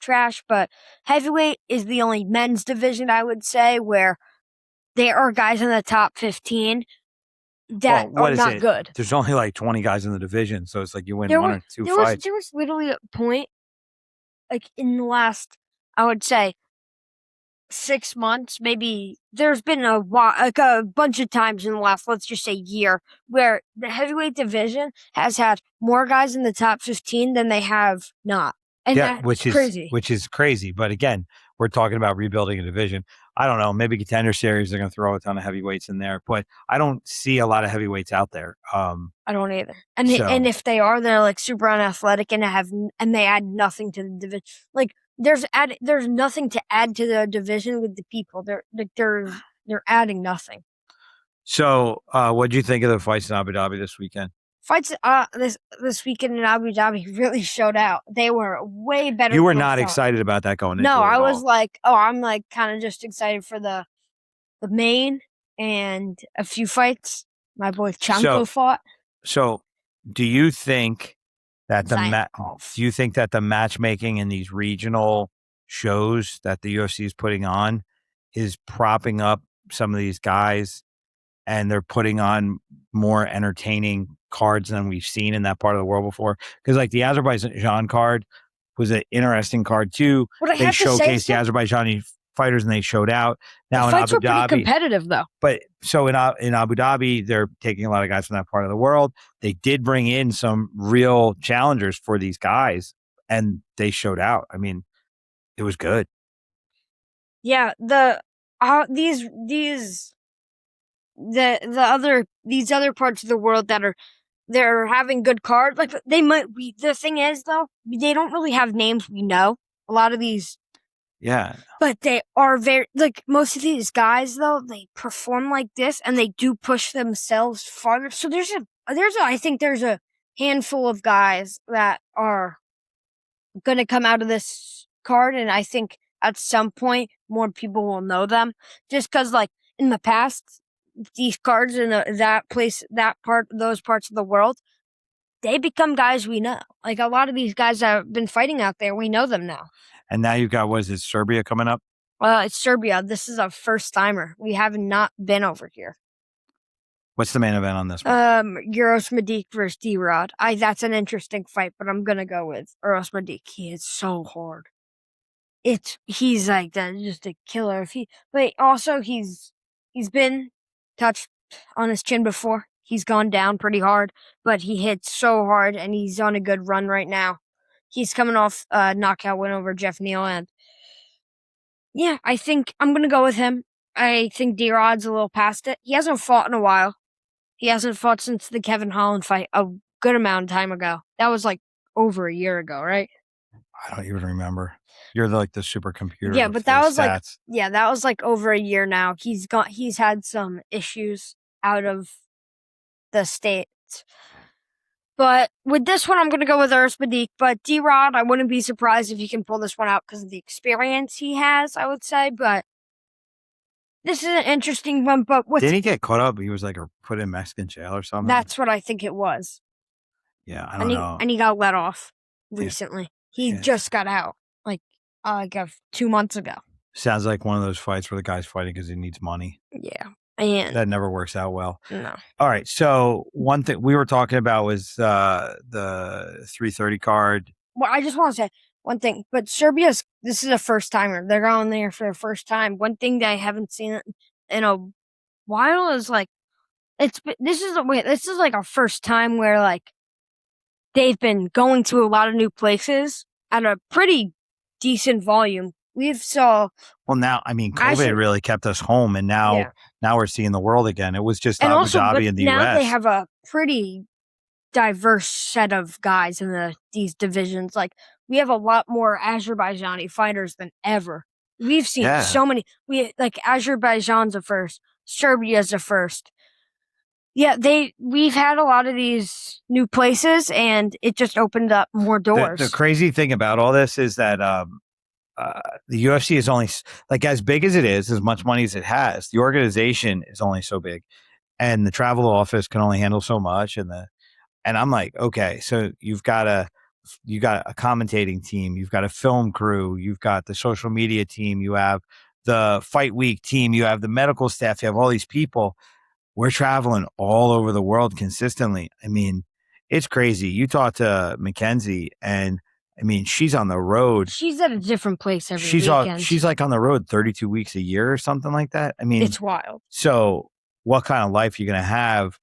trash. But heavyweight is the only men's division, I would say, where there are guys in the top 15 that are not good. There's only like 20 guys in the division, so it's like you win one or two fights. There was literally a point, like in the last, I would say, 6 months, maybe there's been a bunch of times in the last, let's just say, year, where the heavyweight division has had more guys in the top 15 than they have not. And that's crazy. Which is crazy. But again, we're talking about rebuilding a division. I don't know. Maybe Contender Series, they're going to throw a ton of heavyweights in there, but I don't see a lot of heavyweights out there. I don't either. And if they are, they're like super unathletic and they add nothing to the division. Like there's nothing to add to the division with the people. They're adding nothing. So, what did you think of the fights in Abu Dhabi this weekend? Fights this weekend in Abu Dhabi really showed out. They were way better. You were not excited about that going into it. No, I was like, I'm like kind of just excited for the main and a few fights. My boy Chanko fought. So, do you think that the matchmaking in these regional shows that the UFC is putting on is propping up some of these guys, and they're putting on more entertaining cards than we've seen in that part of the world before? Because like the Azerbaijan card was an interesting card too. They showcased the Azerbaijani fighters and they showed out. Now in Abu Dhabi, were pretty competitive though. But so in Abu Dhabi, they're taking a lot of guys from that part of the world. They did bring in some real challengers for these guys, and they showed out. I mean, it was good. Yeah, these other parts of the world that they're having good cards. Like they might be. The thing is though, they don't really have names we know. A lot of these. Yeah. But they are very, like, most of these guys, though, they perform like this and they do push themselves farther. So I think there's a handful of guys that are going to come out of this card. And I think at some point more people will know them. Just because, like, in the past, these cards in those parts of the world, they become guys we know. Like, a lot of these guys that have been fighting out there, we know them now. And now you've got, Serbia coming up? It's Serbia. This is a first-timer. We have not been over here. What's the main event on this one? Uros Medic versus D-Rod. That's an interesting fight, but I'm going to go with Uros Medic. He is so hard. He's like that, just a killer. But also he's been touched on his chin before. He's gone down pretty hard, but he hits so hard, and he's on a good run right now. He's coming off a knockout win over Jeff Neal, and yeah, I think I'm going to go with him. I think D-Rod's a little past it. He hasn't fought in a while. He hasn't fought since the Kevin Holland fight a good amount of time ago. That was like over a year ago, right? I don't even remember. You're the supercomputer. Yeah, but that was that was like over a year now. He's had some issues out of the States. But with this one, I'm going to go with Uros Medic. But D-Rod, I wouldn't be surprised if he can pull this one out because of the experience he has, I would say. But this is an interesting one. But didn't he get caught up? He was like put in Mexican jail or something? That's what I think it was. Yeah, I don't know. And he got let off recently. He just got out like 2 months ago. Sounds like one of those fights where the guy's fighting because he needs money. Yeah. And that never works out well. No. All right. So one thing we were talking about was the 330 card. Well, I just want to say one thing, but this is a first timer. They're going there for the first time. One thing that I haven't seen in a while is like This is like our first time where like they've been going to a lot of new places at a pretty decent volume. Well, now, I mean, COVID really kept us home, and now we're seeing the world again. It was just Abu Dhabi and the now US. They have a pretty diverse set of guys in these divisions. Like, we have a lot more Azerbaijani fighters than ever. We've seen so many. Azerbaijan's a first, Serbia's a first. Yeah, we've had a lot of these new places, and it just opened up more doors. The crazy thing about all this is that the UFC is only like as big as it is, as much money as it has. The organization is only so big, and the travel office can only handle so much. And I'm like, okay, so you got a commentating team, you've got a film crew, you've got the social media team, you have the fight week team, you have the medical staff, you have all these people. We're traveling all over the world consistently. I mean, it's crazy. You talk to Mackenzie, and I mean, she's on the road. She's at a different place every weekend. She's like on the road 32 weeks a year or something like that. I mean, it's wild. So what kind of life are you going to have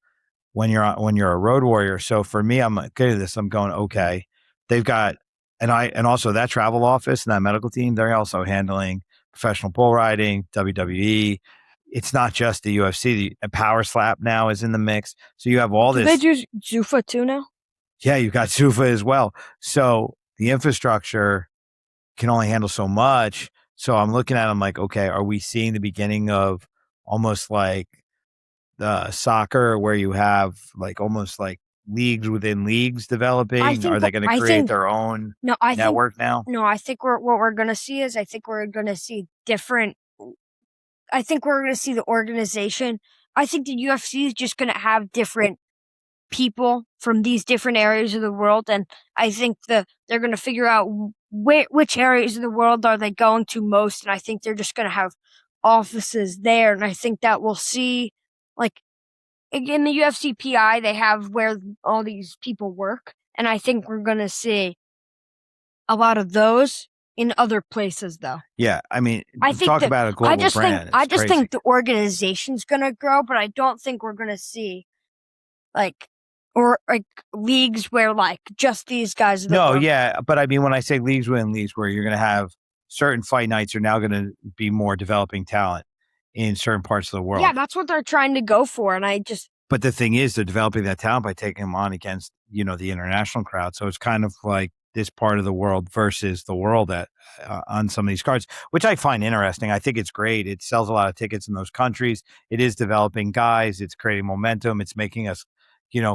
when you're a road warrior? So for me, I'm good at this. I'm going, okay, they've got, and also that travel office and that medical team, they're also handling professional bull riding, WWE. It's not just the UFC. The Power Slap now is in the mix. So you have all this. Do they do Zuffa too now? Yeah, you've got Zuffa as well. So the infrastructure can only handle so much. So I'm looking at them like, okay, are we seeing the beginning of almost like the soccer where you have like almost like leagues within leagues developing? Are they going to create their own network now? No, I think what we're going to see is we're going to see different. I think we're going to see the organization. I think the UFC is just going to have different people from these different areas of the world, and I think they're going to figure out which areas of the world are they going to most, and I think they're just going to have offices there, and I think that we'll see, like, in the UFC PI, they have where all these people work, and I think we're going to see a lot of those in other places, though. Yeah, I mean, talk about a global brand. I just think the organization's going to grow, but I don't think we're going to see, like leagues where, like, just these guys. Yeah, but I mean, when I say leagues within leagues, where you're going to have certain fight nights are now going to be more developing talent in certain parts of the world. Yeah, that's what they're trying to go for, and But the thing is, they're developing that talent by taking them on against, the international crowd. So it's kind of like this part of the world versus the world on some of these cards, which I find interesting. I think it's great. It sells a lot of tickets in those countries. It is developing guys. It's creating momentum. It's making us,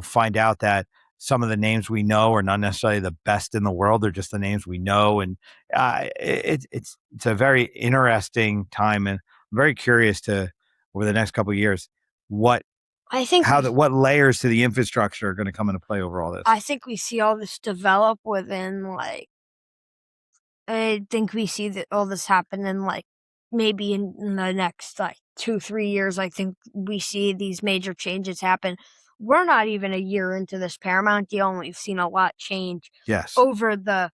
find out that some of the names we know are not necessarily the best in the world. They're just the names we know. And it's a very interesting time. And I'm very curious to, over the next couple of years, what layers to the infrastructure are going to come into play over all this. I think we see all this develop within, I think we see all this happen in, maybe in the next, 2-3 years. I think we see these major changes happen. We're not even a year into this Paramount deal, and we've seen a lot change. Yes. Over the,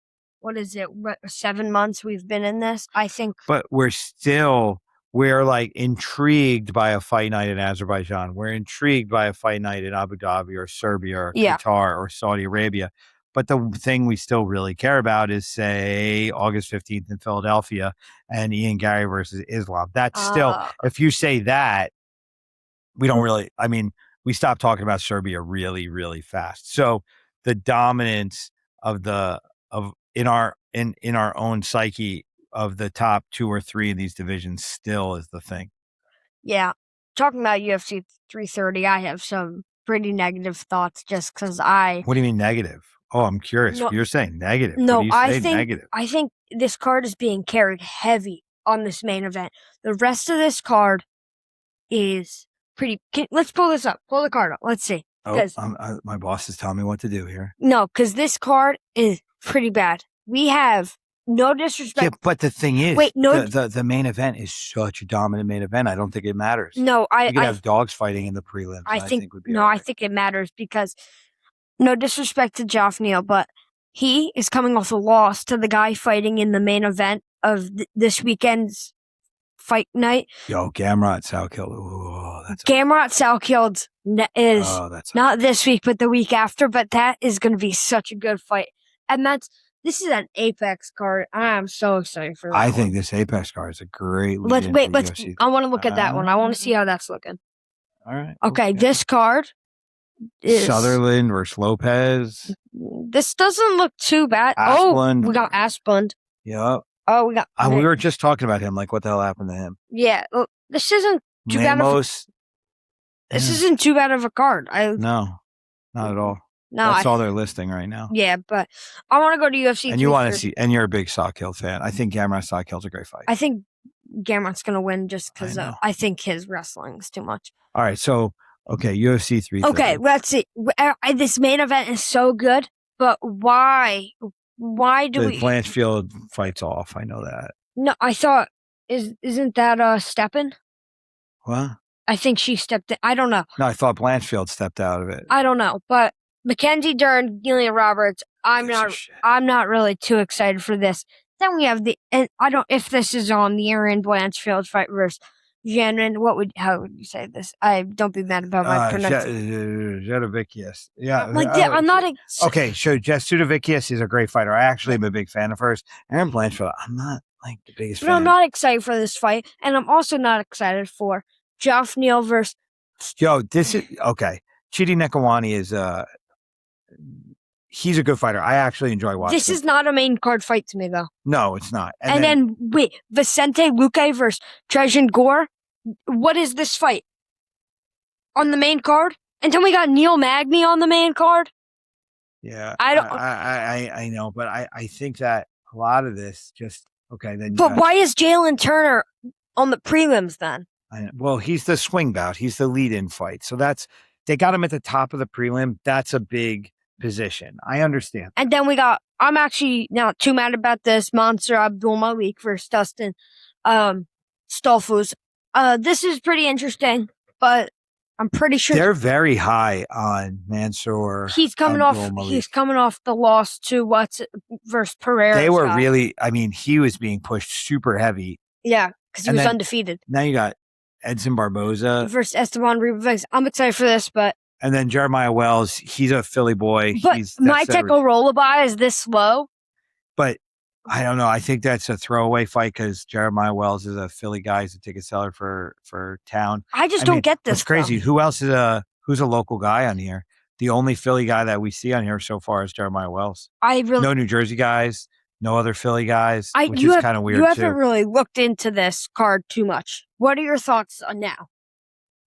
7 months we've been in this, I think. But we're intrigued by a fight night in Azerbaijan. We're intrigued by a fight night in Abu Dhabi or Serbia or Qatar or Saudi Arabia. But the thing we still really care about is, say, August 15th in Philadelphia and Ian Garry versus Islam. That's still, if you say that, we don't really, we stopped talking about Serbia really, really fast. So the dominance of in our own psyche of the top 2 or 3 in these divisions still is the thing. Yeah. Talking about UFC 330, I have some pretty negative thoughts just because What do you mean negative? Oh, I'm curious. No, you're saying negative. No, I think this card is being carried heavy on this main event. The rest of this card is pretty. Let's pull this up. Pull the card up. Let's see. My boss is telling me what to do here. No, because this card is pretty bad. We have, no disrespect. Yeah, but the thing is, the main event is such a dominant main event. I don't think it matters. No, you could have dogs fighting in the prelims. I think would be I think it matters because, no disrespect to Geoff Neal, but he is coming off a loss to the guy fighting in the main event of this weekend's fight night. Yo, Gamrot, Salkill. Gamrot Salkill is not this week, but the week after. But that is going to be such a good fight. And this is an Apex card. I am so excited for that. I think this Apex card is a great. I want to look at that one. I want to see how that's looking. All right. Okay, this card is Sutherland versus Lopez. This doesn't look too bad. Asplund. Oh, we got Asplund. Yep. Oh, we got. We were just talking about him. Like, what the hell happened to him? Yeah, this isn't too bad. This isn't too bad of a card. No, not at all. No, that's all they're listing right now. Yeah, but I want to go to UFC. And you want to see, and you're a big Salkill fan. I think Gamrot Salkill's a great fight. I think Gamrot's going to win just because I think his wrestling is too much. All right, so UFC 330. Okay, let's see. This main event is so good, but why? Why do we? Blanchfield fights off. I know that. No, I thought isn't that Steppen? What? I think she stepped in. I don't know. No, I thought Blanchfield stepped out of it. I don't know, but Mackenzie Dern, Gillian Roberts. I'm not really too excited for this. Then we have if this is on the Aaron Blanchfield fight versus Janin. How would you say this? I don't be mad about my pronunciation. Jedovicius. Yeah. I'm not. Okay, so Jedovicius is a great fighter. I actually am a big fan of hers. Aaron Blanchfield, I'm not like the biggest fan. I'm not excited for this fight, and I'm also not excited for Geoff Neal versus. This is okay. Chidi Nekawani is he's a good fighter. I actually enjoy watching. This is not a main card fight to me, though. No, it's not. And then Vicente Luque versus Trajan Gore. What is this fight on the main card? And then we got Neil Magny on the main card. Yeah, I know, but I think that a lot of this just then. But why is Jalen Turner on the prelims then? Well, he's the swing bout. He's the lead-in fight. So they got him at the top of the prelim. That's a big position. I understand. And then I'm actually not too mad about this. Mansour Abdul Malik versus Dustin Stolfus. This is pretty interesting, but I'm pretty sure they're very high on Mansour. He's coming off the loss to versus Pereira. They were really. I mean, he was being pushed super heavy. Yeah, because he was undefeated. Now you got Edson Barboza versus Esteban Ribas. I'm excited for this, but. And then Jeremiah Wells, he's a Philly boy. But Maitek Orolabay is this slow? But I don't know. I think that's a throwaway fight because Jeremiah Wells is a Philly guy. He's a ticket seller for town. I don't get this. It's crazy. Who else is who's a local guy on here? The only Philly guy that we see on here so far is Jeremiah Wells. No New Jersey guys, no other Philly guys, which is kind of weird. You haven't really looked into this card too much. What are your thoughts on now?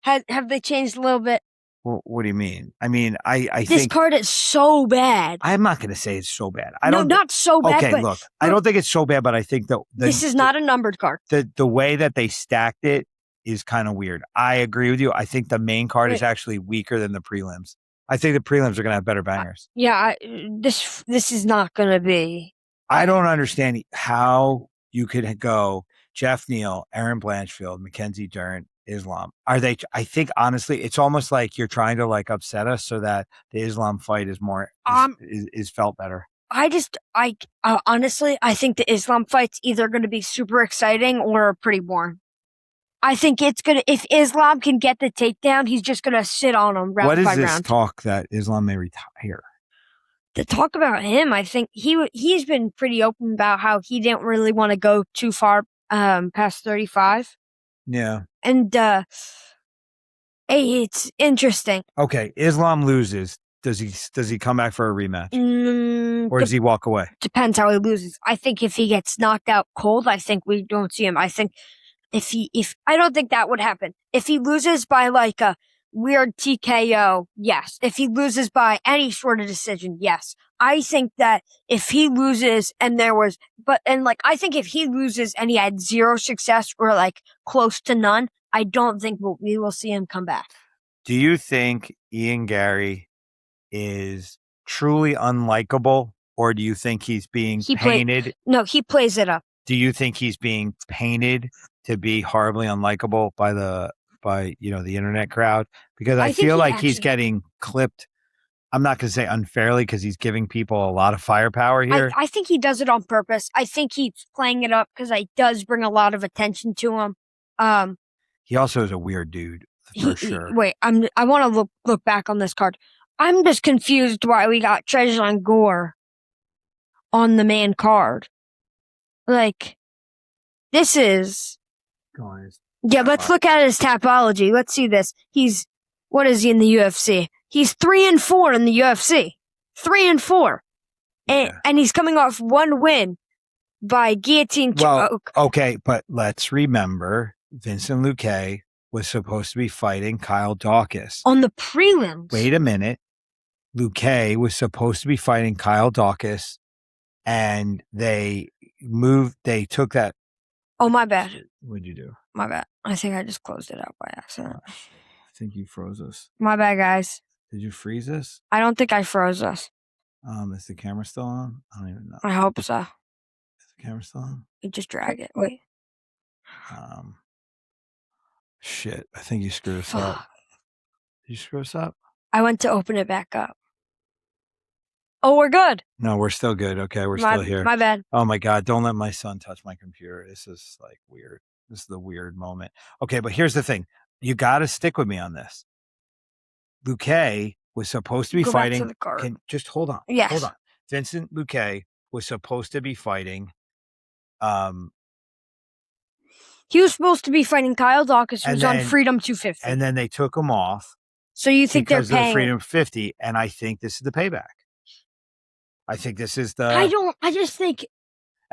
Have they changed a little bit? Well, what do you mean? I mean, I think this card is so bad. I'm not going to say it's so bad. Not so bad. Okay, look, I don't think it's so bad, but I think this is not a numbered card. The way that they stacked it is kind of weird. I agree with you. I think the main card is actually weaker than the prelims. I think the prelims are going to have better bangers. This is not going to be. I don't understand how you could go Geoff Neal, Aaron Blanchfield, Mackenzie Dern, Islam. I think honestly, it's almost like you're trying to upset us so that the Islam fight is more is felt better. Honestly, I think the Islam fight's either going to be super exciting or pretty boring. I think if Islam can get the takedown, he's just going to sit on him round by round. What is this talk that Islam may retire? The talk about him, I think he's been pretty open about how he didn't really want to go too far past 35. Yeah. And it's interesting. Okay, Islam loses. Does he come back for a rematch? Or does he walk away? Depends how he loses. I think if he gets knocked out cold, I think we don't see him. I think I don't think that would happen. If he loses by a weird TKO, yes. If he loses by any sort of decision, yes. I think that if he loses I think if he loses and he had zero success or close to none, I don't think we will see him come back. Do you think Ian Garry is truly unlikable, or do you think he's being painted? No, he plays it up. Do you think he's being painted to be horribly unlikable by the internet crowd? Because I feel like he's getting clipped. I'm not going to say unfairly because he's giving people a lot of firepower here. I think he does it on purpose. I think he's playing it up because it does bring a lot of attention to him. He also is a weird dude. for sure. Wait, I want to look back on this card. I'm just confused why we got Trejan Gore on the main card. Like, this is... Yeah, let's look at his Tapology. Let's see this. What is he in the UFC? He's 3-4 in the UFC. 3-4. Yeah. And he's coming off one win by guillotine choke. Okay, but let's remember Vincent Luque was supposed to be fighting Kyle Dawkins. On the prelims. Wait a minute. Luque was supposed to be fighting Kyle Dawkins, and they took that. Oh, my bad. What'd you do? My bad. I think I just closed it out by accident. I think you froze us. My bad, guys. Did you freeze us? I don't think I froze us. Is the camera still on? I don't even know. I hope so. Is the camera still on? You just drag it. Wait. Shit. I think you screwed us up. Did you screw us up? I went to open it back up. Oh, we're good. No, we're still good. Okay, we're still here. My bad. Oh my God, don't let my son touch my computer. This is like weird. This is the weird moment. Okay, but here's the thing. You got to stick with me on this. Luque was supposed to be fighting. Back to the card. Just hold on. Yes. Hold on. Vincent Luque was supposed to be fighting. He was supposed to be fighting Kyle Dawkins, who's on Freedom 250. And then they took him off. So you think they're paying? Because of Freedom 50, and I think this is the payback. I think this is the... I just think...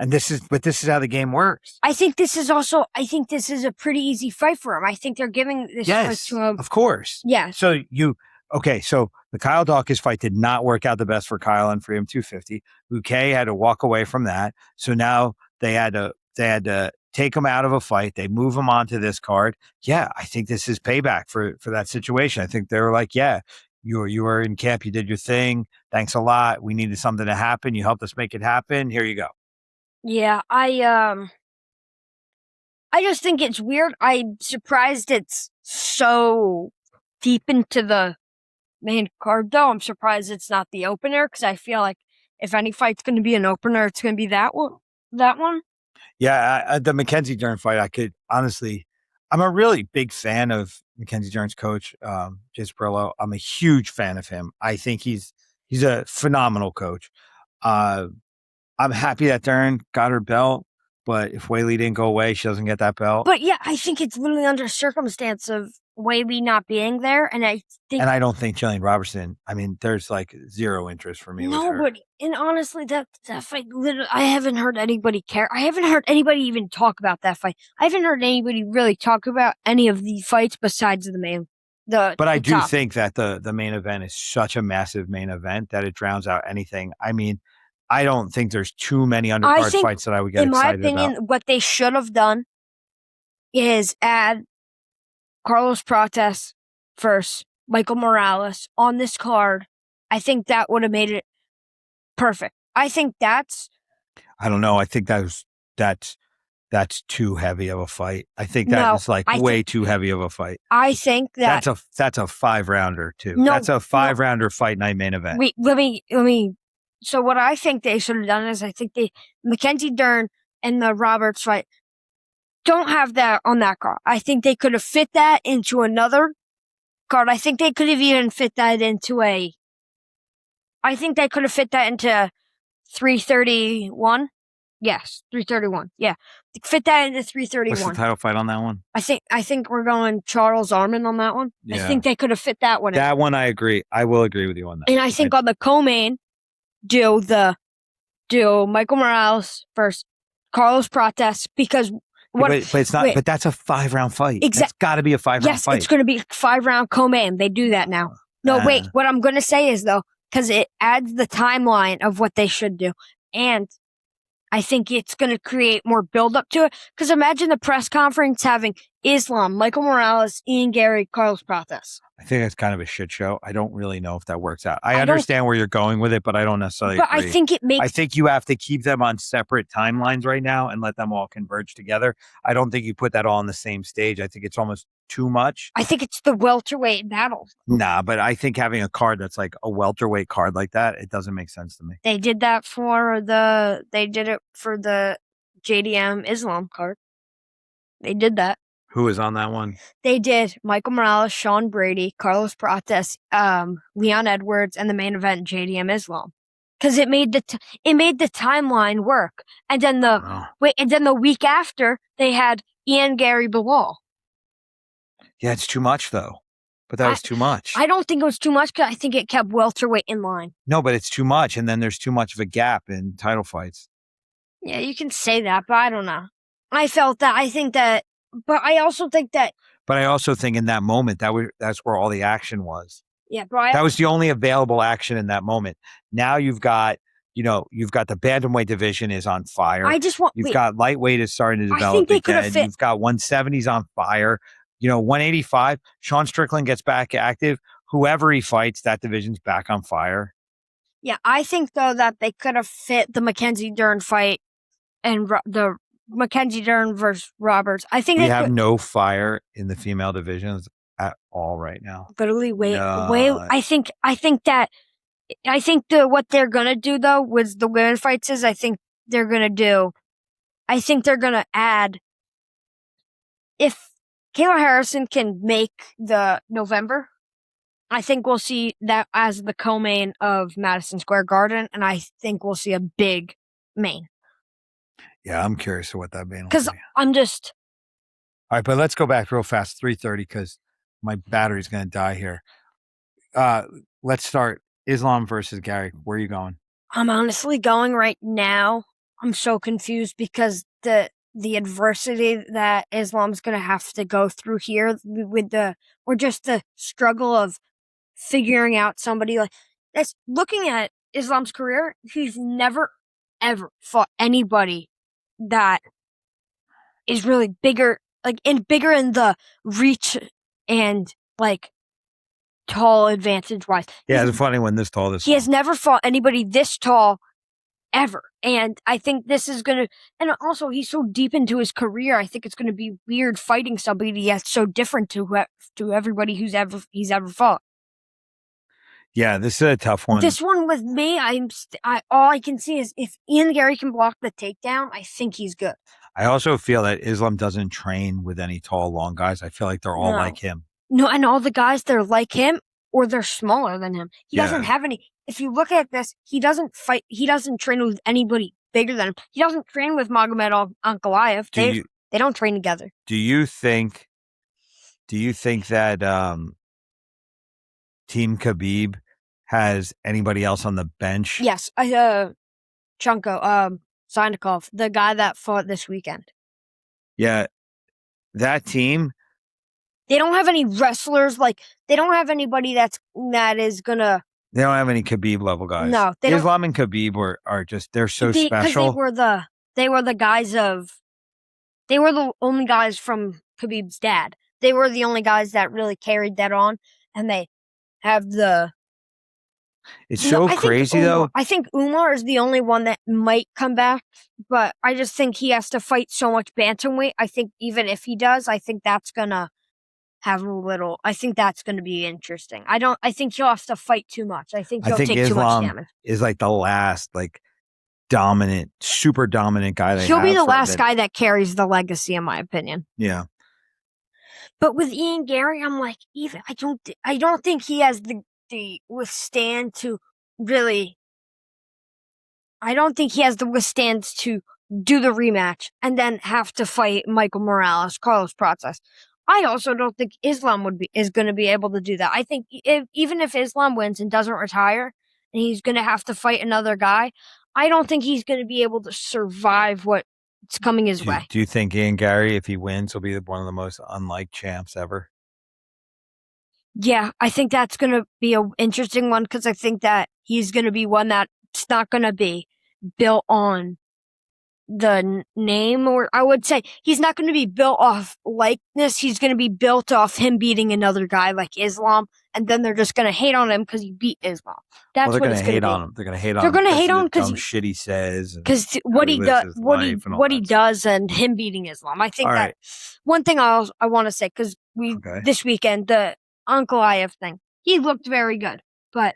this is how the game works. I think this is a pretty easy fight for him. I think they're giving this fight to him. Of course. Yeah. So the Kyle Dawkins fight did not work out the best for Kyle on Freedom 250. Luque had to walk away from that. So now they had to take him out of a fight. They move him onto this card. Yeah, I think this is payback for that situation. I think they were like, yeah, you were in camp. You did your thing. Thanks a lot. We needed something to happen. You helped us make it happen. Here you go. Yeah, I just think it's weird. I'm surprised it's so deep into the main card, though. I'm surprised it's not the opener, because I feel like if any fight's going to be an opener, it's going to be that one. Yeah, the Mackenzie Dern fight, I could honestly... I'm a really big fan of Mackenzie Dern's coach, Jason Perillo. I'm a huge fan of him. I think he's a phenomenal coach. I'm happy that Dern got her belt, but if Weili didn't go away, she doesn't get that belt. But yeah, I think it's literally under circumstance of Weili not being there, and I don't think Jillian Robertson. I mean, there's like zero interest for me with her. Nobody. And honestly, that fight, literally, I haven't heard anybody care. I haven't heard anybody even talk about that fight. I haven't heard anybody really talk about any of the fights besides the main. But I do think that the main event is such a massive main event that it drowns out anything. I mean, I don't think there's too many undercard fights that I would get excited about. In my opinion, what they should have done is add Carlos Prates versus Michael Morales on this card. I think that would have made it perfect. I think that's... I don't know. I think that's too heavy of a fight. I think that is way too heavy of a fight. I think that... That's a 5-rounder, too. No, that's a 5-rounder fight night main event. Wait, let me... So what I think they should have done is I think Mackenzie Dern and the Roberts fight don't have that on that card. I think they could have fit that into another card. I think they could have even fit that into I think they could have fit that into 331. Yes, 331. Yeah. Fit that into 331. What's the title fight on that one? I think we're going Charles Arman on that one. Yeah. I think they could have fit that one in. That one I agree. I will agree with you on that. And I think on the co-main, do Michael Morales versus Carlos Prates, because but it's not. But that's a 5-round fight. Exactly. It's got to be a 5-round fight. Yes, it's going to be a 5-round co-main. They do that now. No, wait. What I'm going to say is, though, because it adds the timeline of what they should do, and I think it's going to create more build-up to it. Because imagine the press conference having Islam, Michael Morales, Ian Garry, Carlos Prates. I think that's kind of a shit show. I don't really know if that works out. I understand where you're going with it, but I don't necessarily agree. I think you have to keep them on separate timelines right now and let them all converge together. I don't think you put that all on the same stage. I think it's almost too much. I think it's the welterweight battle. Nah, but I think having a card that's like a welterweight card like that, it doesn't make sense to me. They did it for the JDM Islam card. They did that. Who was on that one? They did Michael Morales, Sean Brady, Carlos Prates, Leon Edwards, and the main event JDM Islam, because it made the timeline work. And then the week after they had Ian Gary Bilal. Yeah, it's too much though. But that was too much. I don't think it was too much because I think it kept welterweight in line. No, but it's too much, and then there's too much of a gap in title fights. Yeah, you can say that, but I don't know. I felt that. I think that, but I also think that. But I also think in that moment that's where all the action was. Yeah, but that was the only available action in that moment. Now you've got the bantamweight division is on fire. You've got lightweight is starting to develop again. You've got 170s on fire. 185. Sean Strickland gets back active. Whoever he fights, that division's back on fire. Yeah, I think though that they could have fit the Mackenzie Dern fight and the Mackenzie Dern versus Roberts. I think we have no fire in the female divisions at all right now. Literally, wait. I think what they're gonna do though with the women fights is I think they're gonna add, if Kayla Harrison can make the November, I think we'll see that as the co-main of Madison Square Garden, and I think we'll see a big main. Yeah, I'm curious to what that main will be. Because I'm just... All right, but let's go back real fast, 3:30, because my battery's going to die here. Let's start Islam versus Garry. Where are you going? I'm honestly going right now. I'm so confused because the adversity that Islam's going to have to go through here or just the struggle of figuring out somebody like that's looking at Islam's career. He's never ever fought anybody that is really bigger in the reach and tall advantage wise. Yeah, it's funny when this tall. He has never fought anybody this tall ever. And I think this is going to, and also he's so deep into his career. I think it's going to be weird fighting somebody that's so different to everybody he's ever fought. Yeah, this is a tough one. This one with me, all I can see is if Ian Garry can block the takedown, I think he's good. I also feel that Islam doesn't train with any tall, long guys. I feel like they're all like him. No, and all the guys, they're like him or they're smaller than him. He doesn't have any. If you look at this, he doesn't fight. He doesn't train with anybody bigger than him. He doesn't train with Magomed Ankalaev. They don't train together. Do you think that Team Khabib has anybody else on the bench? Yes, Chunko, Sindikov, the guy that fought this weekend. Yeah, that team. They don't have any wrestlers. They don't have anybody that is gonna. They don't have any Khabib level guys. No, Islam and Khabib are just they're so special. They were the only guys from Khabib's dad. They were the only guys that really carried that on, and they have the. It's so crazy though. I think Umar is the only one that might come back, but I just think he has to fight so much bantamweight. I think even if he does, I think that's gonna have a little. I think that's going to be interesting. I think he'll have to fight too much. I think he'll take too much damage. Is the last dominant, super dominant guy. He'll be the last guy that carries the legacy, in my opinion. Yeah. But with Ian Garry, I'm I don't think he has the withstand to really. I don't think he has the withstand to do the rematch and then have to fight Michael Morales, Carlos Prates. I also don't think Islam is going to be able to do that. I think even if Islam wins and doesn't retire, and he's going to have to fight another guy, I don't think he's going to be able to survive what's coming his way. Do you think Ian Garry, if he wins, will be one of the most unliked champs ever? Yeah, I think that's going to be an interesting one because I think that he's going to be one that's not going to be built on the name, or I would say he's not going to be built off likeness. He's going to be built off him beating another guy like Islam, and then they're just going to hate on him because he beat Islam. That's what it's going to hate on him. They're going to hate on him. They're going to hate on him because shit he says, because what he does, and him beating Islam. I think that one thing I want to say because this weekend the Ankalaev thing, he looked very good, but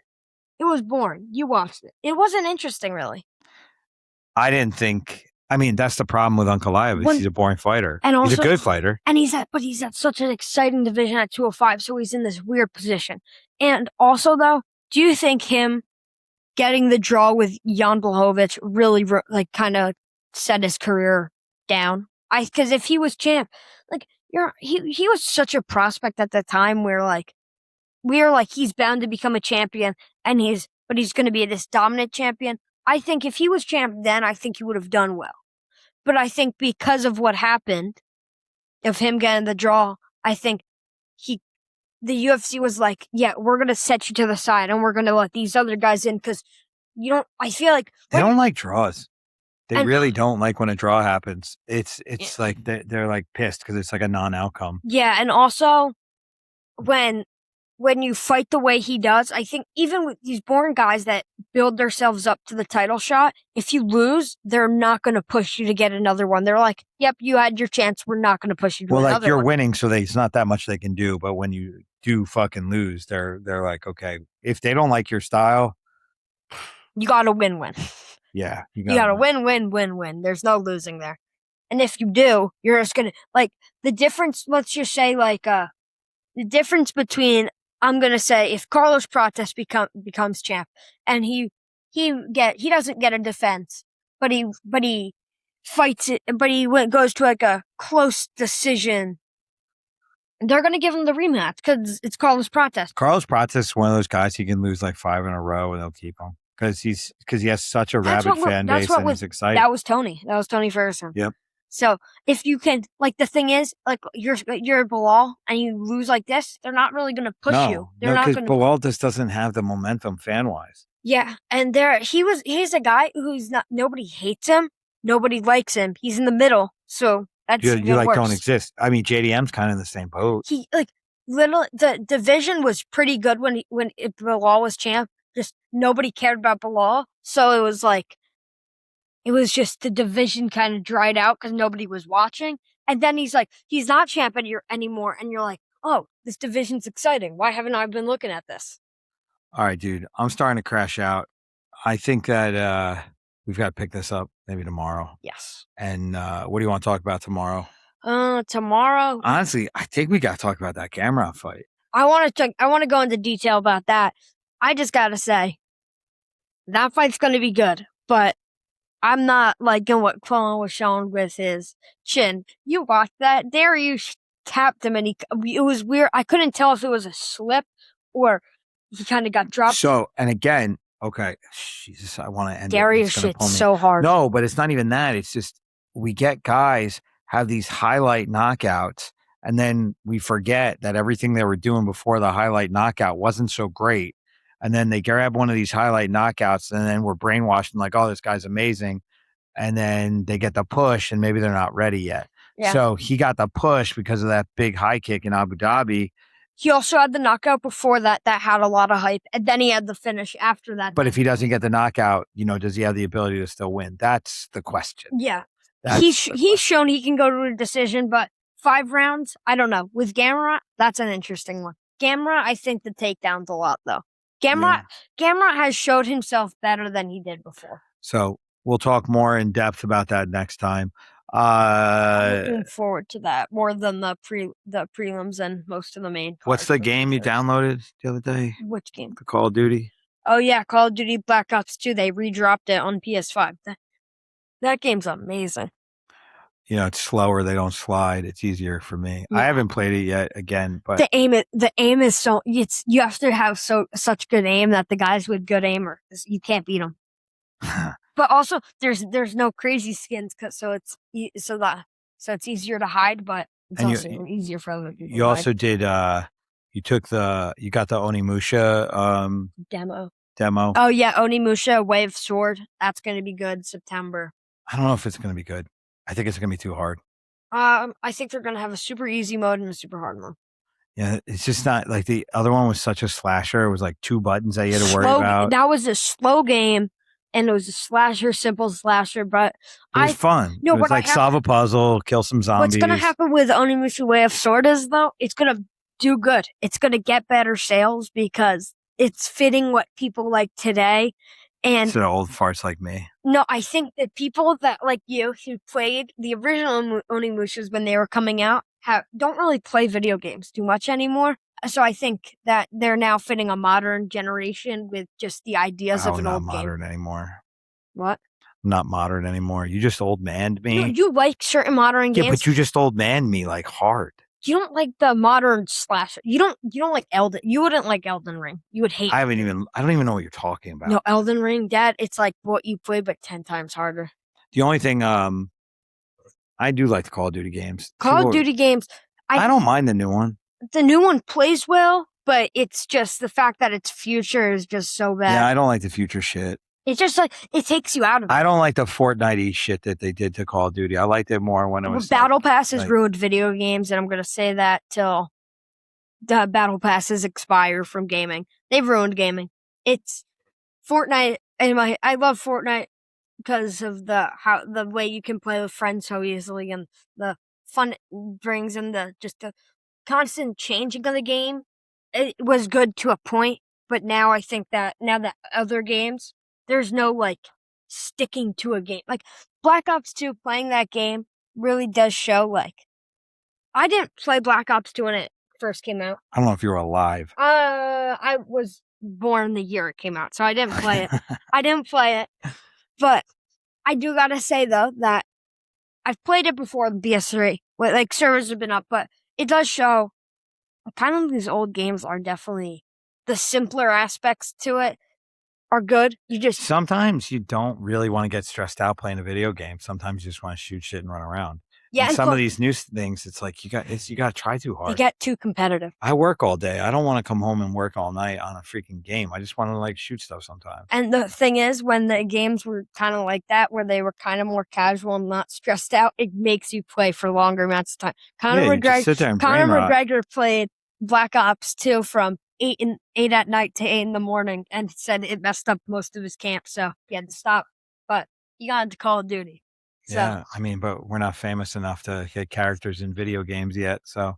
it was boring. You watched it. It wasn't interesting, really. I didn't think I mean, that's the problem with Ankalaev. He's a boring fighter. And also, he's a good fighter. And he's at such an exciting division at 205, so he's in this weird position. And also, though, do you think him getting the draw with Jan Blachowicz really kind of set his career down? Because if he was champ, he was such a prospect at the time where we were like he's bound to become a champion, but he's going to be this dominant champion. I think if he was champ then, I think he would have done well. But I think because of what happened, of him getting the draw, I think the UFC was like, yeah, we're going to set you to the side and we're going to let these other guys in because I feel like they don't like draws. They really don't like when a draw happens. It's like they're like pissed because it's like a non-outcome. Yeah, and also when you fight the way he does, I think even with these boring guys that build themselves up to the title shot, if you lose, they're not going to push you to get another one. They're like, yep, you had your chance. We're not going to push you to another one. Well, you're winning, so it's not that much they can do. But when you do fucking lose, they're like, okay, if they don't like your style, you got to win-win. Yeah. You got to win. There's no losing there. And if you do, you're just going to, the difference, let's just say, the difference between, I'm going to say, if Carlos Prates becomes champ and he doesn't get a defense, but he fights it, but he goes to a close decision, they're going to give him the rematch because it's Carlos Prates. Carlos Prates is one of those guys he can lose 5 in a row and they'll keep him. Because he has such a rabid fan base and he's excited. That was Tony Ferguson. Yep. So if you can, the thing is, you're Bilal and you lose like this, they're not really going to push you. They're not because Bilal just doesn't have the momentum fan wise. Yeah, and he's a guy who's not. Nobody hates him, nobody likes him. He's in the middle, so that's you don't exist. I mean, JDM's kind of in the same boat. The division was pretty good when Bilal was champ. Just nobody cared about Bilal, so it was just the division kind of dried out because nobody was watching. And then he's not champ anymore, and you're like, oh, this division's exciting. Why haven't I been looking at this? All right, dude, I'm starting to crash out. I think that we've got to pick this up maybe tomorrow. Yes. And what do you want to talk about tomorrow? Tomorrow. Honestly, I think we got to talk about that Gamrot fight. I want to go into detail about that. I just got to say, that fight's going to be good, but I'm not liking what Quillen was showing with his chin. You watched that? There you tapped him and it was weird. I couldn't tell if it was a slip or he kind of got dropped. So, and again, okay, Jesus, I want to end Darius shit's so hard. No, but it's not even that. It's just we get guys have these highlight knockouts and then we forget that everything they were doing before the highlight knockout wasn't so great. And then they grab one of these highlight knockouts and then we're brainwashed and like, oh, this guy's amazing. And then they get the push and maybe they're not ready yet. Yeah. So he got the push because of that big high kick in Abu Dhabi. He also had the knockout before that had a lot of hype. And then he had the finish after that. But if he doesn't get the knockout, does he have the ability to still win? That's the question. Yeah. He's shown he can go to a decision, but 5 rounds, I don't know. With Gamrot, that's an interesting one. Gamrot, I think the takedown's a lot, though. Gamrot has showed himself better than he did before. So we'll talk more in depth about that next time. I'm looking forward to that more than the prelims and most of the main cards. What's the game you downloaded the other day? Which game? The Call of Duty. Oh yeah, Call of Duty Black Ops 2. They redropped it on PS5. That game's amazing. It's slower. They don't slide. It's easier for me. Yeah. I haven't played it yet again, but the aim is so you have to have such good aim that the guys with good aim you can't beat them. But also there's no crazy skins so it's easier to hide, but it's also easier for other people. You also did you got the Onimusha demo. Oh yeah, Onimusha Way of Sword. That's going to be good September. I don't know if it's going to be good. I think it's going to be too hard. I think they're going to have a super easy mode and a super hard mode. Yeah, it's just not like the other one was such a slasher. It was like 2 buttons that you had to worry about. That was a slow game, and it was a simple slasher, but it was fun. No, it was like solve a puzzle, kill some zombies. What's going to happen with Onimusha Way of Sword is, though, it's going to do good. It's going to get better sales because it's fitting what people like today, And So old farts like me. no, I think that people that like you who played the original Onimushas when they were coming out don't really play video games too much anymore. So I think that they're now fitting a modern generation with just the ideas of an not old modern game. anymore. What? Not modern anymore. You just old manned me. No, you like certain modern games. Yeah, but you just old manned me like hard. You don't like the modern slasher. You don't like Elden. You wouldn't like Elden Ring. You would hate. I don't even know what you're talking about. No, Elden Ring, Dad. It's like what you play, but 10 times harder. The only thing, I do like the Call of Duty games. Call of Duty games. I don't mind the new one. The new one plays well, but it's just the fact that its future is just so bad. Yeah, I don't like the future shit. It's just like it takes you out of it. I don't like the Fortnite-y shit that they did to Call of Duty. I liked it more when it was Battle Passes ruined video games, and I'm gonna say that till the Battle Passes expire from gaming. They've ruined gaming. It's Fortnite, and I love Fortnite because of the way you can play with friends so easily and the fun it brings and the constant changing of the game. It was good to a point, but now I think that other games, there's no like sticking to a game. Like Black Ops 2, playing that game really does show like I didn't play Black Ops 2 when it first came out. I don't know if you were alive. I was born the year it came out, so I didn't play it. But I do gotta say though that I've played it before the PS3. Like servers have been up, but it does show kind of these old games are definitely the simpler aspects to it are good. Sometimes you don't really want to get stressed out playing a video game. Sometimes you just want to shoot shit and run around. Yeah, and some of these new things, it's like you got to try too hard. You get too competitive. I work all day. I don't want to come home and work all night on a freaking game. I just want to like shoot stuff sometimes. And the thing is, when the games were kind of like that, where they were kind of more casual and not stressed out, it makes you play for longer amounts of time. Conor McGregor played Black Ops 2 from 8 at night to 8 in the morning and said it messed up most of his camp, so he had to stop. But he got into Call of Duty. So, yeah, I mean, but we're not famous enough to get characters in video games yet. So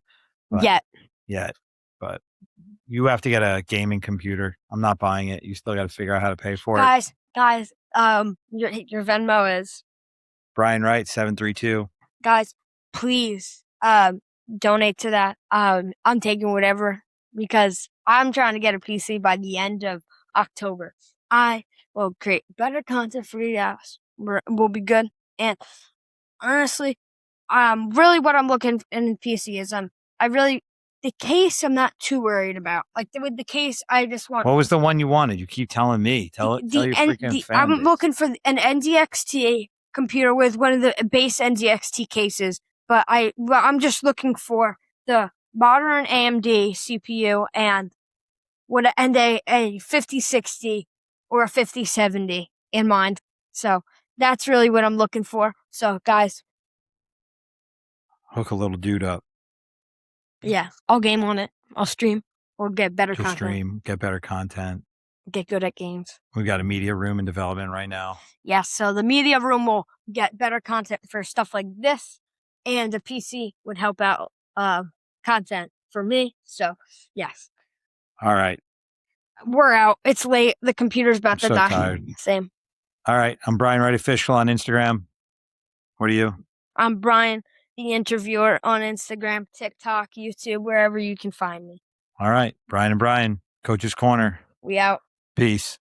yet, but you have to get a gaming computer. I'm not buying it. You still got to figure out how to pay for it. Guys, your Venmo is Brian Wright 732. Guys, please donate to that. I'm taking whatever because I'm trying to get a PC by the end of October. I will create better content for you guys. We'll be good. And honestly, really what I'm looking in PC is the case I'm not too worried about. Like with the case, I just want. What was the one you wanted? You keep telling me. Tell your freaking fan. I'm looking for an NZXT computer with one of the base NZXT cases, but I'm just looking for the modern AMD CPU and a 5060 or a 5070 in mind. So that's really what I'm looking for. So, guys, hook a little dude up. Yeah, I'll game on it. I'll stream or get better content. Stream, get better content. Get good at games. We've got a media room in development right now. Yes, so the media room will get better content for stuff like this, and the PC would help out content for me. So, yes. All right. We're out. It's late. The computer's about to die. Tired. Same. All right. I'm Brian Wright Official on Instagram. What are you? I'm Brian, the interviewer on Instagram, TikTok, YouTube, wherever you can find me. All right. Brian and Brian, Coach's Corner. We out. Peace.